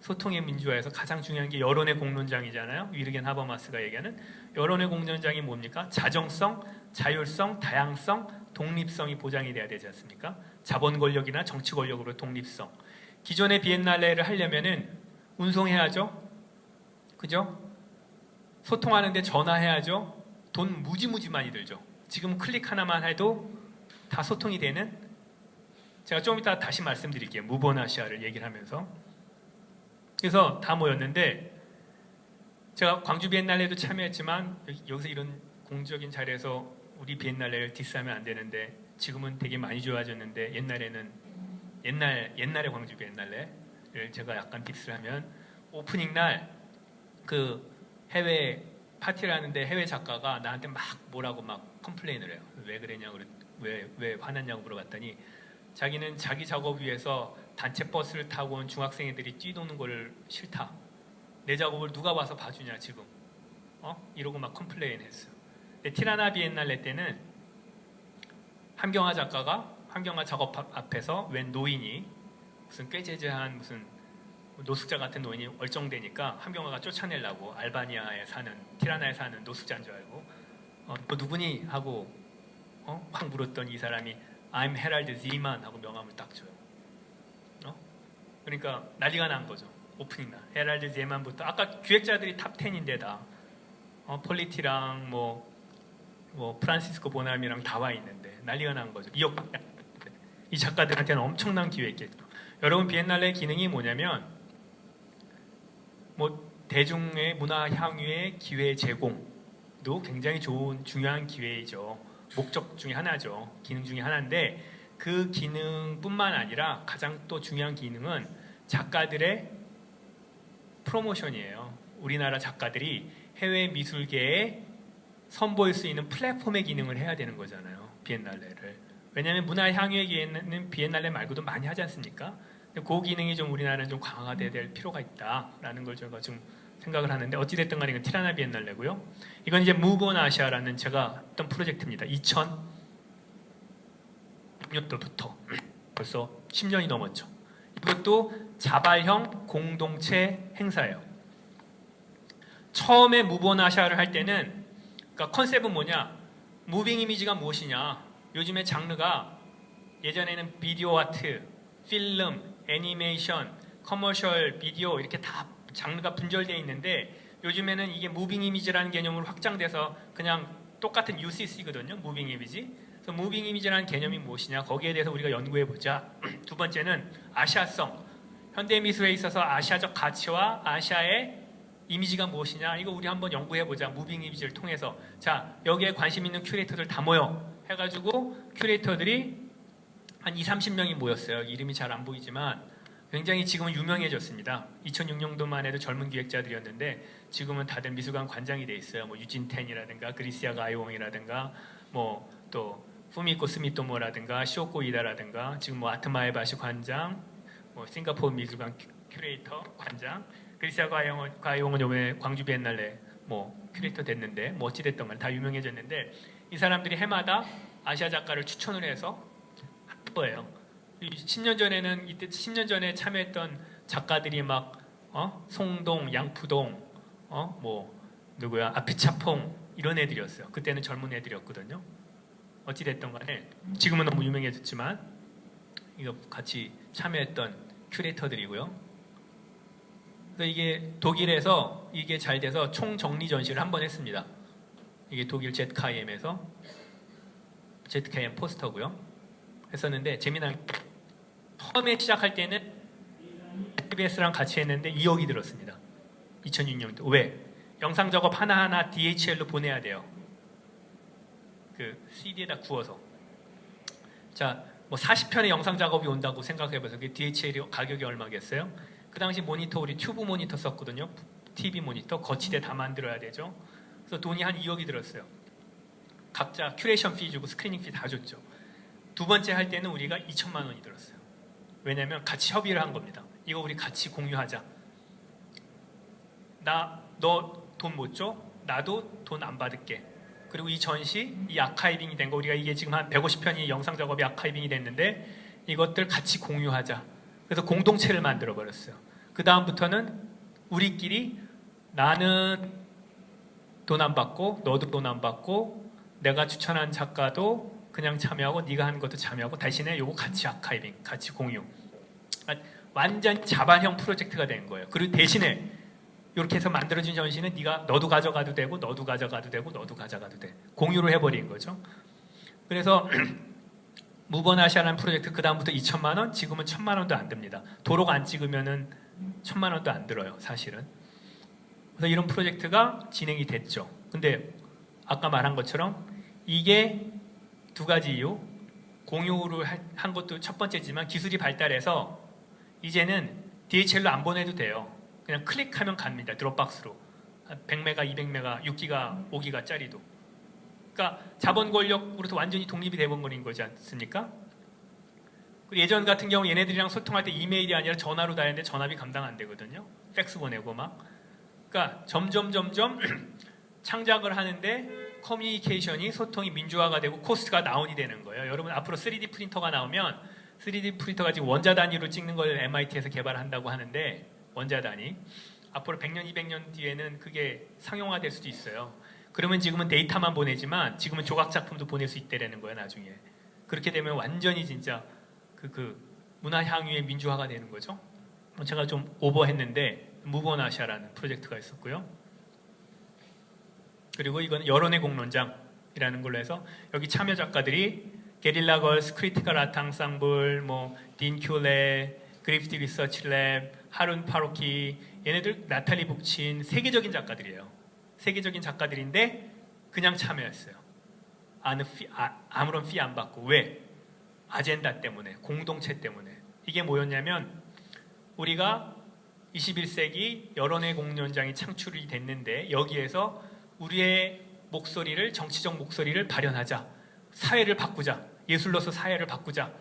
소통의 민주화에서 가장 중요한 게 여론의 공론장이잖아요. 위르겐 하버마스가 얘기하는 여론의 공론장이 뭡니까? 자정성, 자율성, 다양성, 독립성이 보장이 돼야 되지 않습니까? 자본 권력이나 정치 권력으로 독립성. 기존의 비엔날레를 하려면은 운송해야죠. 그죠? 소통하는데 전화해야죠. 돈 무지무지 많이 들죠. 지금 클릭 하나만 해도 다 소통이 되는. 제가 좀 이따 다시 말씀드릴게요. 무보나시아를 얘기를 하면서. 그래서 다 모였는데 제가 광주 비엔날레도 참여했지만 여기서 이런 공적인 자리에서 우리 비엔날레를 디스하면 안 되는데 지금은 되게 많이 좋아졌는데 옛날에는 옛날의 광주 비엔날레를 제가 약간 디스를 하면 오프닝 날 그 해외 파티를 하는데 해외 작가가 나한테 막 뭐라고 막 컴플레인을 해요. 왜 그랬냐고 왜 화났냐고 물어봤더니 자기는 자기 작업 위해서 단체 버스를 타고 온 중학생애들이 뛰노는 걸 싫다. 내 작업을 누가 와서 봐주냐 지금. 이러고 막 컴플레인 했어요. 근데 티라나 비엔날레 때는 함경화 작가가 함경화 작업 앞에서 웬 노인이 무슨 꾀재재한 무슨 노숙자 같은 노인이 얼쩡대니까 함경화가 쫓아내려고 알바니아에 사는 티라나에 사는 노숙자인 줄 알고 너 누구니? 하고 확 물었더니 이 사람이 I'm Herald Zeman 하고 명함을 딱 줘요. 그러니까 난리가 난 거죠. 오프닝 날. 헤랄드 제만부터 아까 기획자들이 탑 10인데 다 폴리티랑 뭐 프란시스코 보남이랑 다 와 있는데 난리가 난 거죠. 이 작가들한테는 엄청난 기회였겠죠. 여러분 비엔날레 기능이 뭐냐면 뭐 대중의 문화 향유의 기회 제공도 굉장히 좋은 중요한 기회이죠. 목적 중에 하나죠. 기능 중에 하나인데 그 기능뿐만 아니라 가장 또 중요한 기능은 작가들의 프로모션이에요. 우리나라 작가들이 해외 미술계에 선보일 수 있는 플랫폼의 기능을 해야 되는 거잖아요. 비엔날레를. 왜냐하면 문화 향유의 기회는 비엔날레 말고도 많이 하지 않습니까? 근데 그 기능이 좀 우리나라는 좀 강화가 될 필요가 있다라는 걸 제가 좀 생각을 하는데 어찌됐든 간에 이건 티라나 비엔날레고요. 이건 이제 Move on Asia라는 제가 했던 프로젝트입니다. 2006년도부터 벌써 10년이 넘었죠. 이것도 자발형 공동체 행사예요. 처음에 Move on Asia를 할 때는 그러니까 컨셉은 뭐냐? 무빙 이미지가 무엇이냐? 요즘에 장르가 예전에는 비디오 아트, 필름, 애니메이션, 커머셜, 비디오 이렇게 다 장르가 분절되어 있는데 요즘에는 이게 무빙 이미지라는 개념으로 확장돼서 그냥 똑같은 UCC거든요. 무빙 이미지. 그래서 무빙 이미지라는 개념이 무엇이냐? 거기에 대해서 우리가 연구해 보자. 두 번째는 아시아성. 현대 미술에 있어서 아시아적 가치와 아시아의 이미지가 무엇이냐? 이거 우리 한번 연구해 보자. 무빙 이미지를 통해서. 자, 여기에 관심 있는 큐레이터들 다 모여 해가지고 큐레이터들이 한 20-30명이 모였어요. 이름이 잘 안 보이지만 굉장히 지금은 유명해졌습니다. 2006년도만 해도 젊은 기획자들이었는데 지금은 다들 미술관 관장이 돼 있어요. 뭐 유진텐이라든가 그리시아 가이옹이라든가 뭐 또 후미코 스미토모라든가 시오코 이다라든가 지금 뭐 아트마에바시 관장, 뭐 싱가포르 미술관 큐레이터 관장, 그리시아 가이옹은 요번에 광주 비엔날레 뭐 큐레이터 됐는데 뭐 어찌 됐던 간 다 유명해졌는데 이 사람들이 해마다 아시아 작가를 추천을 해서 거예요. 10년 전에는 이때 10년 전에 참여했던 작가들이 막 송동, 양푸동, 뭐 누구야 아피차퐁 이런 애들이었어요. 그때는 젊은 애들이었거든요. 어찌 됐던 간에 지금은 너무 유명해졌지만 이거 같이 참여했던 큐레이터들이고요. 그래서 이게 독일에서 이게 잘 돼서 총정리 전시를 한 번 했습니다. 이게 독일 ZKM에서 ZKM 포스터고요. 했었는데 재미난 처음에 시작할 때는 TBS랑 같이 했는데 2억이 들었습니다. 2006년도. 왜? 영상 작업 하나하나 DHL로 보내야 돼요. 그 CD에다 구워서. 자, 뭐 40편의 영상 작업이 온다고 생각해보세요. 그 DHL 가격이 얼마겠어요? 그 당시 모니터 우리 튜브 모니터 썼거든요. TV 모니터 거치대 다 만들어야 되죠. 그래서 그래서 돈이 한 2억이 들었어요. 각자 큐레이션 피 주고 스크리닝 피 다 줬죠. 두 번째 할 때는 우리가 2천만 원이 들었어요. 왜냐하면 같이 협의를 한 겁니다. 이거 우리 같이 공유하자. 너 돈 못 줘? 나도 돈 안 받을게. 그리고 이 전시, 이 아카이빙이 된 거, 우리가 이게 지금 한 150편이 영상 작업이 아카이빙이 됐는데 이것들 같이 공유하자. 그래서 공동체를 만들어 버렸어요. 그 다음부터는 우리끼리 나는 돈 안 받고 너도 돈 안 받고 내가 추천한 작가도 그냥 참여하고 네가 하는 것도 참여하고 대신에 요거 같이 아카이빙, 같이 공유. 완전 자반형 프로젝트가 된 거예요. 그리고 대신에 이렇게 해서 만들어진 전시는 너도 가져가도 되고 너도 가져가도 되고 너도 가져가도 돼. 공유를 해버린 거죠. 그래서 무번아시아라는 프로젝트 그 다음부터 2천만 원, 지금은 1,000만 원도 안 듭니다. 도록 안 찍으면은 1,000만 원도 안 들어요, 사실은. 그래서 이런 프로젝트가 진행이 됐죠. 근데 아까 말한 것처럼 이게 두 가지 이유. 공유를 한 것도 첫 번째지만 기술이 발달해서 이제는 DHL로 안 보내도 돼요. 그냥 클릭하면 갑니다. 드롭박스로. 100메가, 200메가, 6기가, 5기가짜리도. 그러니까 자본 권력으로부터 완전히 독립이 돼버린 거지 않습니까? 예전 같은 경우 얘네들이랑 소통할 때 이메일이 아니라 전화로 다 했는데 전화비 감당 안 되거든요. 팩스 보내고 막. 그러니까 점점 창작을 하는데 커뮤니케이션이 소통이 민주화가 되고 코스트가 다운이 되는 거예요. 여러분 앞으로 3D 프린터가 나오면 3D 프린터가 지금 원자 단위로 찍는 걸 MIT에서 개발한다고 하는데 원자 단위. 앞으로 100년, 200년 뒤에는 그게 상용화될 수도 있어요. 그러면 지금은 데이터만 보내지만 지금은 조각 작품도 보낼 수 있다라는 거예요, 나중에. 그렇게 되면 완전히 진짜 그 문화 향유의 민주화가 되는 거죠. 제가 좀 오버했는데 무번아시아라는 프로젝트가 있었고요. 그리고 이건 여론의 공론장이라는 걸로 해서 여기 참여 작가들이 게릴라 걸스, 크리티컬 아트 앙상블, 딘 큐레, 그리피티 리서치 랩, 하룬 파로키, 얘네들 나탈리 북친 세계적인 작가들이에요. 세계적인 작가들인데 그냥 참여했어요. 아무런 피 안 받고. 왜? 아젠다 때문에, 공동체 때문에. 이게 뭐였냐면 우리가 21세기 여론의 공론장이 창출이 됐는데 여기에서 우리의 목소리를, 정치적 목소리를 발현하자. 사회를 바꾸자. 예술로서 사회를 바꾸자.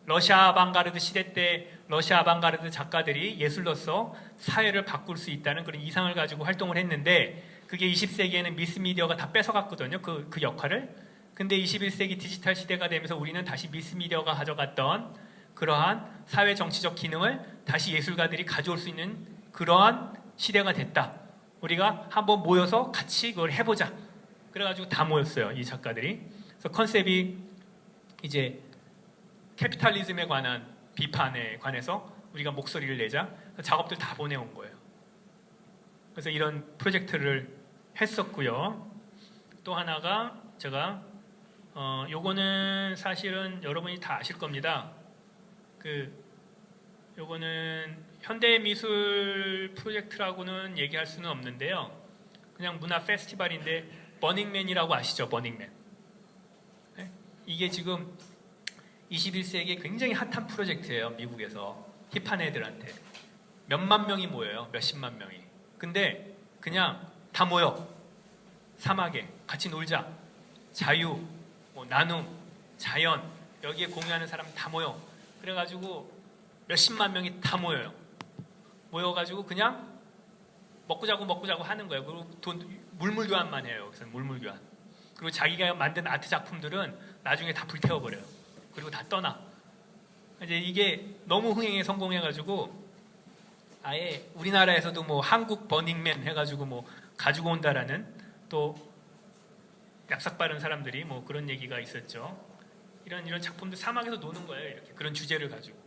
러시아 아방가르드 시대 때 러시아 아방가르드 작가들이 예술로서 사회를 바꿀 수 있다는 그런 이상을 가지고 활동을 했는데 그게 20세기에는 미스미디어가 다 뺏어갔거든요. 그 역할을. 근데 21세기 디지털 시대가 되면서 우리는 다시 미스미디어가 가져갔던 그러한 사회 정치적 기능을 다시 예술가들이 가져올 수 있는 그러한 시대가 됐다. 우리가 한번 모여서 같이 그걸 해보자. 그래가지고 다 모였어요. 이 작가들이. 그래서 컨셉이 이제 캐피탈리즘에 관한 비판에 관해서 우리가 목소리를 내자. 작업들 다 보내온 거예요. 그래서 이런 프로젝트를 했었고요. 또 하나가 제가 요거는 사실은 여러분이 다 아실 겁니다. 요거는 현대미술 프로젝트라고는 얘기할 수는 없는데요. 그냥 문화 페스티벌인데 버닝맨이라고 아시죠? 버닝맨. 네? 이게 지금 21세기에 굉장히 핫한 프로젝트예요. 미국에서. 힙한 애들한테. 몇만 명이 모여요. 몇십만 명이. 근데 그냥 다 모여. 사막에 같이 놀자. 자유, 나눔, 자연 여기에 공유하는 사람 다 모여. 그래가지고 몇십만 명이 다 모여요. 모여가지고 그냥 먹고 자고 하는 거예요. 그리고 물물교환만 해요. 여기서 물물교환. 그리고 자기가 만든 아트 작품들은 나중에 다 불태워버려요. 그리고 다 떠나. 이제 이게 너무 흥행에 성공해가지고 아예 우리나라에서도 한국 버닝맨 해가지고 가지고 온다라는 또 얍삭 바른 사람들이 그런 얘기가 있었죠. 이런 작품들 사막에서 노는 거예요. 이렇게 그런 주제를 가지고.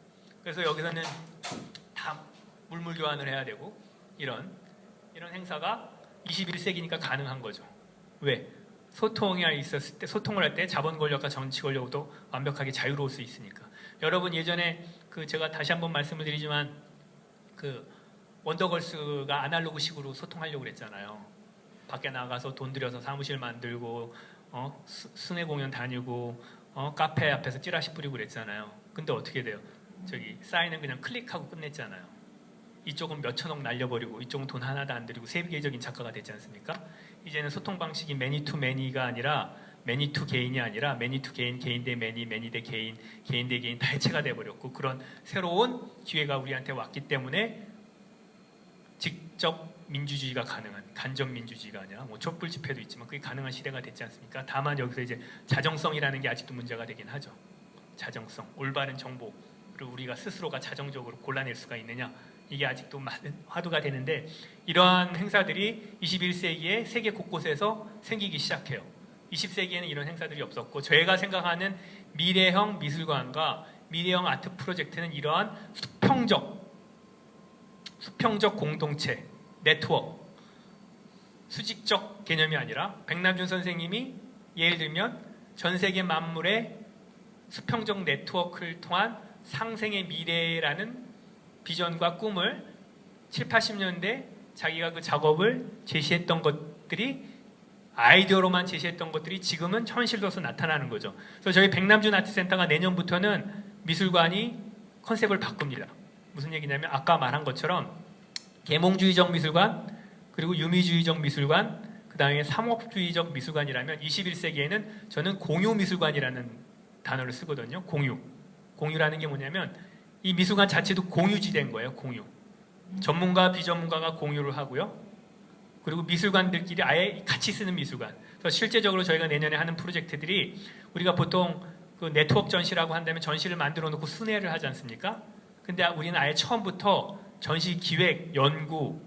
그래서 여기서는 다 물물 교환을 해야 되고 이런 행사가 21세기니까 가능한 거죠. 왜? 소통이 있었을 때 소통을 할 때 자본 권력과 정치 권력도 완벽하게 자유로울 수 있으니까. 여러분 예전에 제가 다시 한번 말씀을 드리지만 원더걸스가 아날로그식으로 소통하려고 그랬잖아요. 밖에 나가서 돈 들여서 사무실 만들고 순회 공연 다니고 카페 앞에서 찌라시 뿌리고 그랬잖아요. 근데 어떻게 돼요? 사인은 그냥 클릭하고 끝냈잖아요. 이쪽은 몇 천억 날려버리고 이쪽은 돈 하나도 안 들이고 세계적인 작가가 됐지 않습니까? 이제는 소통 방식이 매니 투 매니가 아니라 매니 투 개인이 아니라 매니 투 개인, 개인 대 매니, 매니 대 개인, 개인 대 개인 다 해체가 돼버렸고 그런 새로운 기회가 우리한테 왔기 때문에 직접 민주주의가 가능한 간접 민주주의가 아니라 뭐 촛불 집회도 있지만 그게 가능한 시대가 됐지 않습니까? 다만 여기서 이제 자정성이라는 게 아직도 문제가 되긴 하죠. 자정성, 올바른 정보를 우리가 스스로가 자정적으로 골라낼 수가 있느냐 이게 아직도 많은 화두가 되는데 이러한 행사들이 21세기에 세계 곳곳에서 생기기 시작해요. 20세기에는 이런 행사들이 없었고 저희가 생각하는 미래형 미술관과 미래형 아트 프로젝트는 이러한 수평적 공동체, 네트워크, 수직적 개념이 아니라 백남준 선생님이 예를 들면 전 세계 만물의 수평적 네트워크를 통한 상생의 미래라는 비전과 꿈을 7, 80년대 자기가 그 작업을 제시했던 것들이 아이디어로만 제시했던 것들이 지금은 현실로서 나타나는 거죠. 그래서 저희 백남준 아트센터가 내년부터는 미술관이 컨셉을 바꿉니다. 무슨 얘기냐면 아까 말한 것처럼 계몽주의적 미술관 그리고 유미주의적 미술관 그 다음에 상업주의적 미술관이라면 21세기에는 저는 공유미술관이라는 단어를 쓰거든요. 공유라는 게 뭐냐면 이 미술관 자체도 공유지된 거예요. 공유. 전문가 비전문가가 공유를 하고요. 그리고 미술관들끼리 아예 같이 쓰는 미술관. 그래서 실제적으로 저희가 내년에 하는 프로젝트들이 우리가 보통 그 네트워크 전시라고 한다면 전시를 만들어 놓고 순회를 하지 않습니까? 근데 우리는 아예 처음부터 전시 기획, 연구,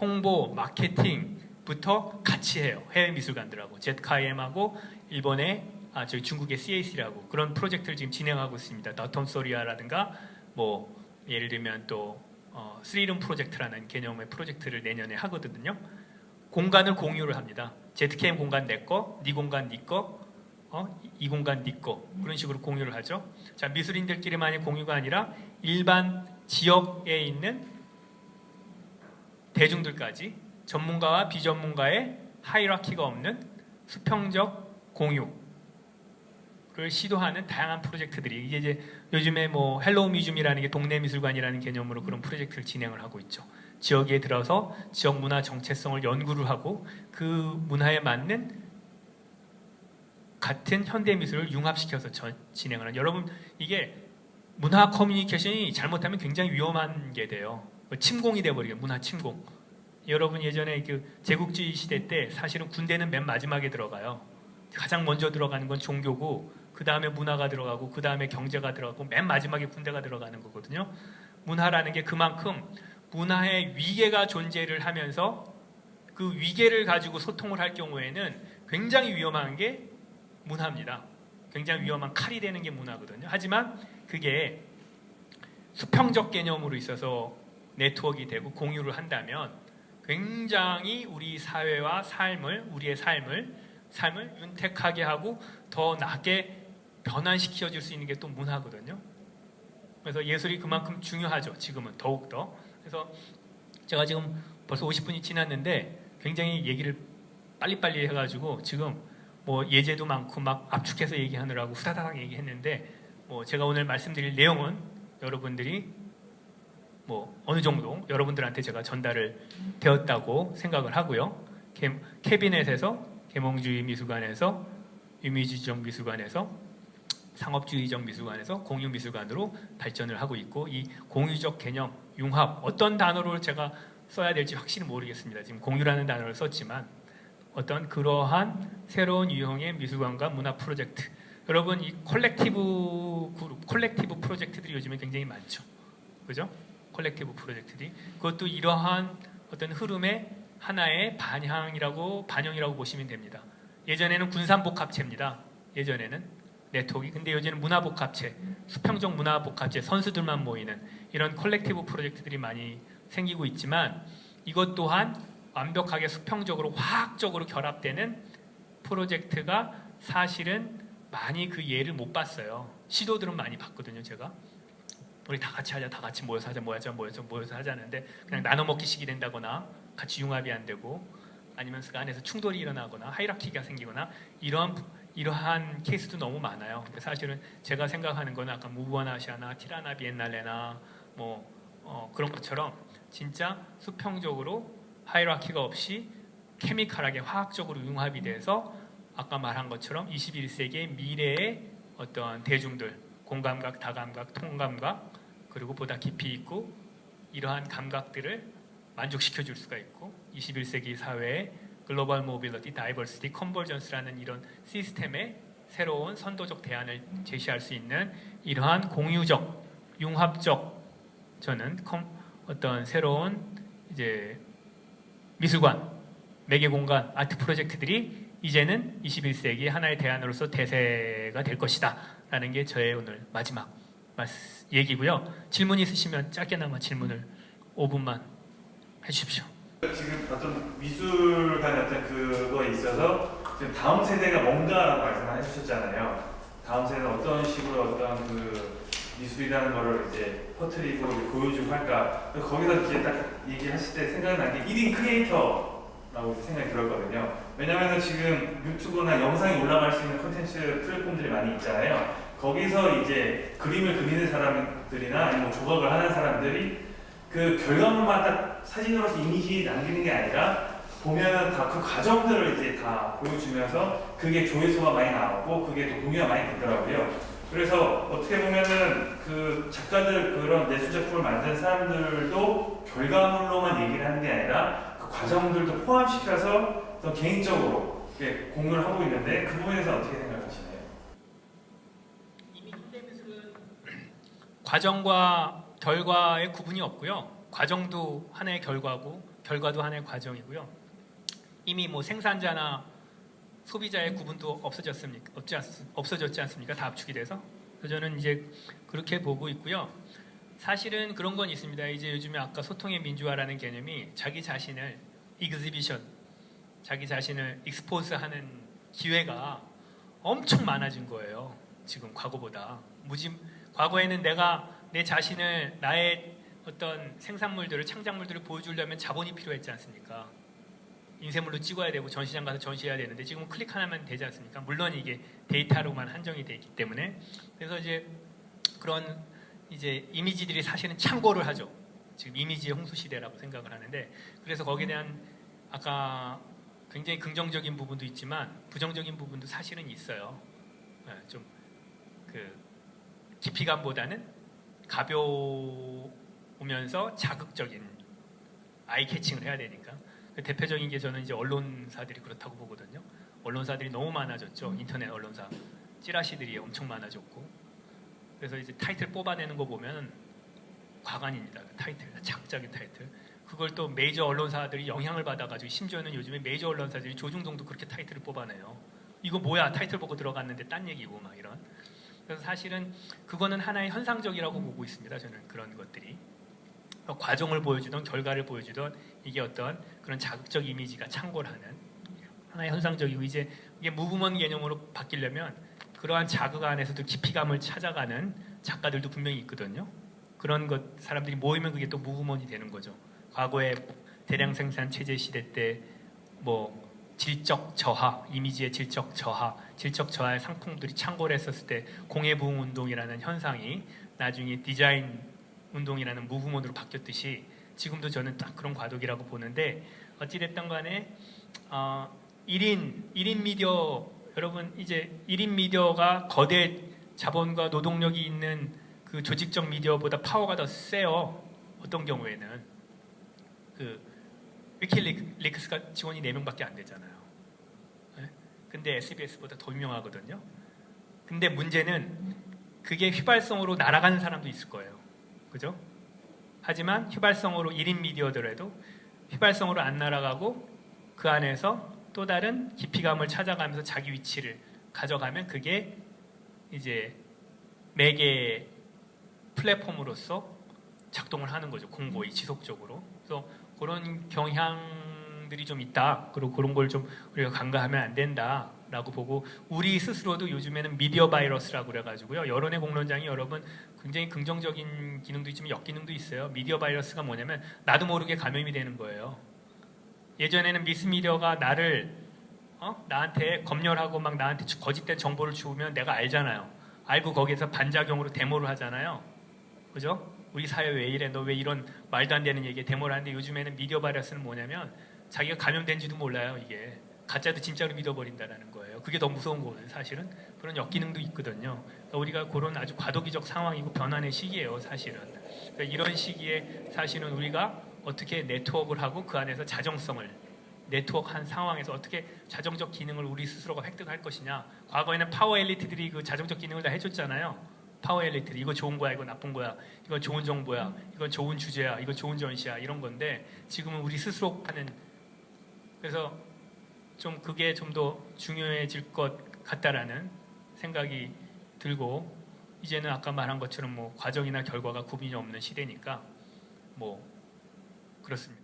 홍보, 마케팅부터 같이 해요. 해외 미술관들하고 ZKM하고 일본의 저희 중국의 CAC라고 그런 프로젝트를 지금 진행하고 있습니다. 더텀 소리아라든가 뭐 예를 들면 또 스리룸 프로젝트라는 개념의 프로젝트를 내년에 하거든요. 공간을 공유를 합니다. ZKM 공간 내 거, 네 공간 네 거, 이 공간 네 거 그런 식으로 공유를 하죠. 자, 미술인들끼리만의 공유가 아니라 일반 지역에 있는 대중들까지 전문가와 비전문가의 하이라키가 없는 수평적 공유를 시도하는 다양한 프로젝트들이 이제 요즘에 뭐 헬로우 뮤즘이라는 게 동네 미술관이라는 개념으로 그런 프로젝트를 진행을 하고 있죠. 지역에 들어서 지역 문화 정체성을 연구를 하고 그 문화에 맞는 같은 현대 미술을 융합시켜서 진행을 하는 여러분 이게 문화 커뮤니케이션이 잘못하면 굉장히 위험한 게 돼요. 침공이 돼버리게 문화 침공. 여러분 예전에 그 제국주의 시대 때 사실은 군대는 맨 마지막에 들어가요. 가장 먼저 들어가는 건 종교고 그 다음에 문화가 들어가고 그 다음에 경제가 들어가고 맨 마지막에 군대가 들어가는 거거든요. 문화라는 게 그만큼 문화의 위계가 존재를 하면서 그 위계를 가지고 소통을 할 경우에는 굉장히 위험한 게 문화입니다. 굉장히 위험한 칼이 되는 게 문화거든요. 하지만 그게 수평적 개념으로 있어서 네트워크가 되고 공유를 한다면 굉장히 우리 사회와 우리의 삶을 윤택하게 하고 더 낫게 변환시켜 줄 수 있는 게 또 문화거든요. 그래서 예술이 그만큼 중요하죠. 지금은 더욱더. 그래서 제가 지금 벌써 50분이 지났는데 굉장히 얘기를 빨리빨리 해가지고 지금 뭐 예제도 많고 막 압축해서 얘기하느라고 후다닥 얘기했는데 뭐 제가 오늘 말씀드릴 내용은 여러분들이 뭐 어느 정도 여러분들한테 제가 전달을 되었다고 생각을 하고요. 캐비넷에서 계몽주의 미술관에서 유미주의적 미술관에서 상업주의적 미술관에서 공유미술관으로 발전을 하고 있고 이 공유적 개념, 융합 어떤 단어를 제가 써야 될지 확실히 모르겠습니다. 지금 공유라는 단어를 썼지만 어떤 그러한 새로운 유형의 미술관과 문화 프로젝트 여러분 이 콜렉티브 그룹, 콜렉티브 프로젝트들이 요즘에 굉장히 많죠. 그죠? 콜렉티브 프로젝트들이 그것도 이러한 어떤 흐름의 하나의 반영이라고 보시면 됩니다. 예전에는 군산복합체입니다. 예전에는 네트워크. 근데 요즘은 문화복합체, 수평적 문화복합체, 선수들만 모이는 이런 콜렉티브 프로젝트들이 많이 생기고 있지만 이것 또한 완벽하게 수평적으로 화학적으로 결합되는 프로젝트가 사실은 많이 그 예를 못 봤어요. 시도들은 많이 봤거든요. 제가 우리 다 같이 하자, 다 같이 모여서 하자, 모여서 하자는데 그냥 나눠 먹기식이 된다거나 같이 융합이 안 되고 아니면 그 안에서 충돌이 일어나거나 하이라키가 생기거나 이러한 케이스도 너무 많아요. 근데 사실은 제가 생각하는 거는 아까 무부아나시아나 티라나 비엔날레나 뭐 그런 것처럼 진짜 수평적으로 하이라키가 없이 케미컬하게 화학적으로 융합이 돼서 아까 말한 것처럼 21세기의 미래의 어떤 대중들, 공감각, 다감각, 통감각, 그리고 보다 깊이 있고 이러한 감각들을 만족시켜 줄 수가 있고 21세기 사회의 글로벌 모빌리티, 다이버시티, 컨버전스라는 이런 시스템의 새로운 선도적 대안을 제시할 수 있는 이러한 공유적, 융합적 저는 어떤 새로운 이제 미술관, 매개 공간, 아트 프로젝트들이 이제는 21세기 하나의 대안으로서 대세가 될 것이다 라는 게 저의 오늘 마지막 얘기고요. 질문 있으시면 짧게나마 질문을 5분만 해주십시오. 지금 어떤 미술관의 어떤 그거에 있어서 지금 다음 세대가 뭔가라고 말씀을 해주셨잖아요. 다음 세대는 어떤 식으로 어떤 그 미술이라는 거를 이제 퍼뜨리고 보여주고 할까. 거기서 이제 딱 얘기하실 때 생각난 게 1인 크리에이터라고 생각이 들었거든요. 왜냐면은 지금 유튜브나 영상이 올라갈 수 있는 콘텐츠 플랫폼들이 많이 있잖아요. 거기서 이제 그림을 그리는 사람들이나 아니면 조각을 하는 사람들이 그 결과물만 딱 사진으로서 이미지 남기는 게 아니라 보면은 다 그 과정들을 이제 다 보여주면서 그게 조회수가 많이 나오고 그게 또 공유가 많이 되더라고요. 그래서 어떻게 보면은 그 작가들 그런 내수 작품을 만든 사람들도 결과물로만 얘기를 하는 게 아니라 그 과정들도 포함시켜서 또 개인적으로 공유를 하고 있는데 그 부분에서 어떻게 생각하시나요? 이미 현대미술은 과정과 결과의 구분이 없고요. 과정도 하나의 결과고 결과도 하나의 과정이고요. 이미 뭐 생산자나 소비자의 구분도 없어졌지 않습니까? 다 압축이 돼서. 그래서 저는 이제 그렇게 보고 있고요. 사실은 그런 건 있습니다. 이제 요즘에 아까 소통의 민주화라는 개념이 자기 자신을 익스비션, 자기 자신을 익스포즈하는 기회가 엄청 많아진 거예요. 지금 과거보다. 과거에는 내가 내 자신을 나의 어떤 생산물들을 창작물들을 보여주려면 자본이 필요했지 않습니까? 인쇄물로 찍어야 되고 전시장 가서 전시해야 되는데 지금은 클릭 하나면 되지 않습니까? 물론 이게 데이터로만 한정이 되어 있기 때문에 그래서 이제 그런 이제 이미지들이 사실은 창고를 하죠. 지금 이미지의 홍수 시대라고 생각을 하는데 그래서 거기에 대한 아까 굉장히 긍정적인 부분도 있지만 부정적인 부분도 사실은 있어요. 좀 그 깊이감보다는 가벼우면서 자극적인 아이 캐칭을 해야 되니까 그 대표적인 게 저는 이제 언론사들이 그렇다고 보거든요. 언론사들이 너무 많아졌죠. 인터넷 언론사 찌라시들이 엄청 많아졌고 그래서 이제 타이틀 뽑아내는 거 보면 과간입니다. 타이틀, 자극적인 타이틀. 그걸 또 메이저 언론사들이 영향을 받아가지고 심지어는 요즘에 메이저 언론사들이 조중동도 그렇게 타이틀을 뽑아내요. 이거 뭐야? 타이틀 보고 들어갔는데 딴 얘기고 막 이런. 그래서 사실은 그거는 하나의 현상적이라고 보고 있습니다. 저는 그런 것들이. 과정을 보여주던 결과를 보여주던 이게 어떤 그런 자극적 이미지가 창고를 하는 하나의 현상적이고 이제 이게 무브먼 개념으로 바뀌려면 그러한 자극 안에서도 깊이감을 찾아가는 작가들도 분명히 있거든요. 그런 것 사람들이 모이면 그게 또 무브먼이 되는 거죠. 과거에 대량 생산 체제 시대 때 뭐 질적 저하, 이미지의 질적 저하의 상품들이 창고를 했었을 때 공예부흥 운동이라는 현상이 나중에 디자인 운동이라는 무브먼으로 바뀌었듯이 지금도 저는 딱 그런 과도기라고 보는데 어찌됐든 간에 1인 미디어 여러분 이제 1인 미디어가 거대 자본과 노동력이 있는 그 조직적 미디어보다 파워가 더 세요. 어떤 경우에는 그 위키리크스가 직원이 4명밖에 안 되잖아요. 네? 근데 SBS보다 더 유명하거든요. 근데 문제는 그게 휘발성으로 날아가는 사람도 있을 거예요. 그죠? 하지만 휘발성으로 1인 미디어더라도 휘발성으로 안 날아가고 그 안에서 또 다른 깊이감을 찾아가면서 자기 위치를 가져가면 그게 이제 매개 플랫폼으로서 작동을 하는 거죠. 공고히 지속적으로. 그래서 그런 경향들이 좀 있다. 그리고 그런 걸 좀 우리가 간과하면 안 된다라고 보고 우리 스스로도 요즘에는 미디어 바이러스라고 그래가지고요. 여론의 공론장이 여러분 굉장히 긍정적인 기능도 있지만 역기능도 있어요. 미디어 바이러스가 뭐냐면 나도 모르게 감염이 되는 거예요. 예전에는 미스미디어가 나한테 검열하고 막 나한테 거짓된 정보를 주우면 내가 알잖아요. 알고 거기에서 반작용으로 데모를 하잖아요. 그죠? 우리 사회 왜 이래? 너 왜 이런 말도 안 되는 얘기에 데모를 하는데 요즘에는 미디어 바이러스는 뭐냐면 자기가 감염된지도 몰라요. 이게 가짜도 진짜로 믿어버린다는 거예요. 그게 더 무서운 거예요. 사실은 그런 역기능도 있거든요. 그러니까 우리가 그런 아주 과도기적 상황이고 변화의 시기예요. 사실은 그러니까 이런 시기에 사실은 우리가 어떻게 네트워크를 하고 그 안에서 자정성을 네트워크한 상황에서 어떻게 자정적 기능을 우리 스스로가 획득할 것이냐. 과거에는 파워 엘리트들이 그 자정적 기능을 다 해줬잖아요. 파워 엘리트 이거 좋은 거야, 이거 나쁜 거야, 이거 좋은 정보야, 이거 좋은 주제야, 이거 좋은 전시야 이런 건데 지금은 우리 스스로 하는 그래서 좀 그게 좀 더 중요해질 것 같다라는 생각이 들고 이제는 아까 말한 것처럼 뭐 과정이나 결과가 구분이 없는 시대니까 뭐 그렇습니다.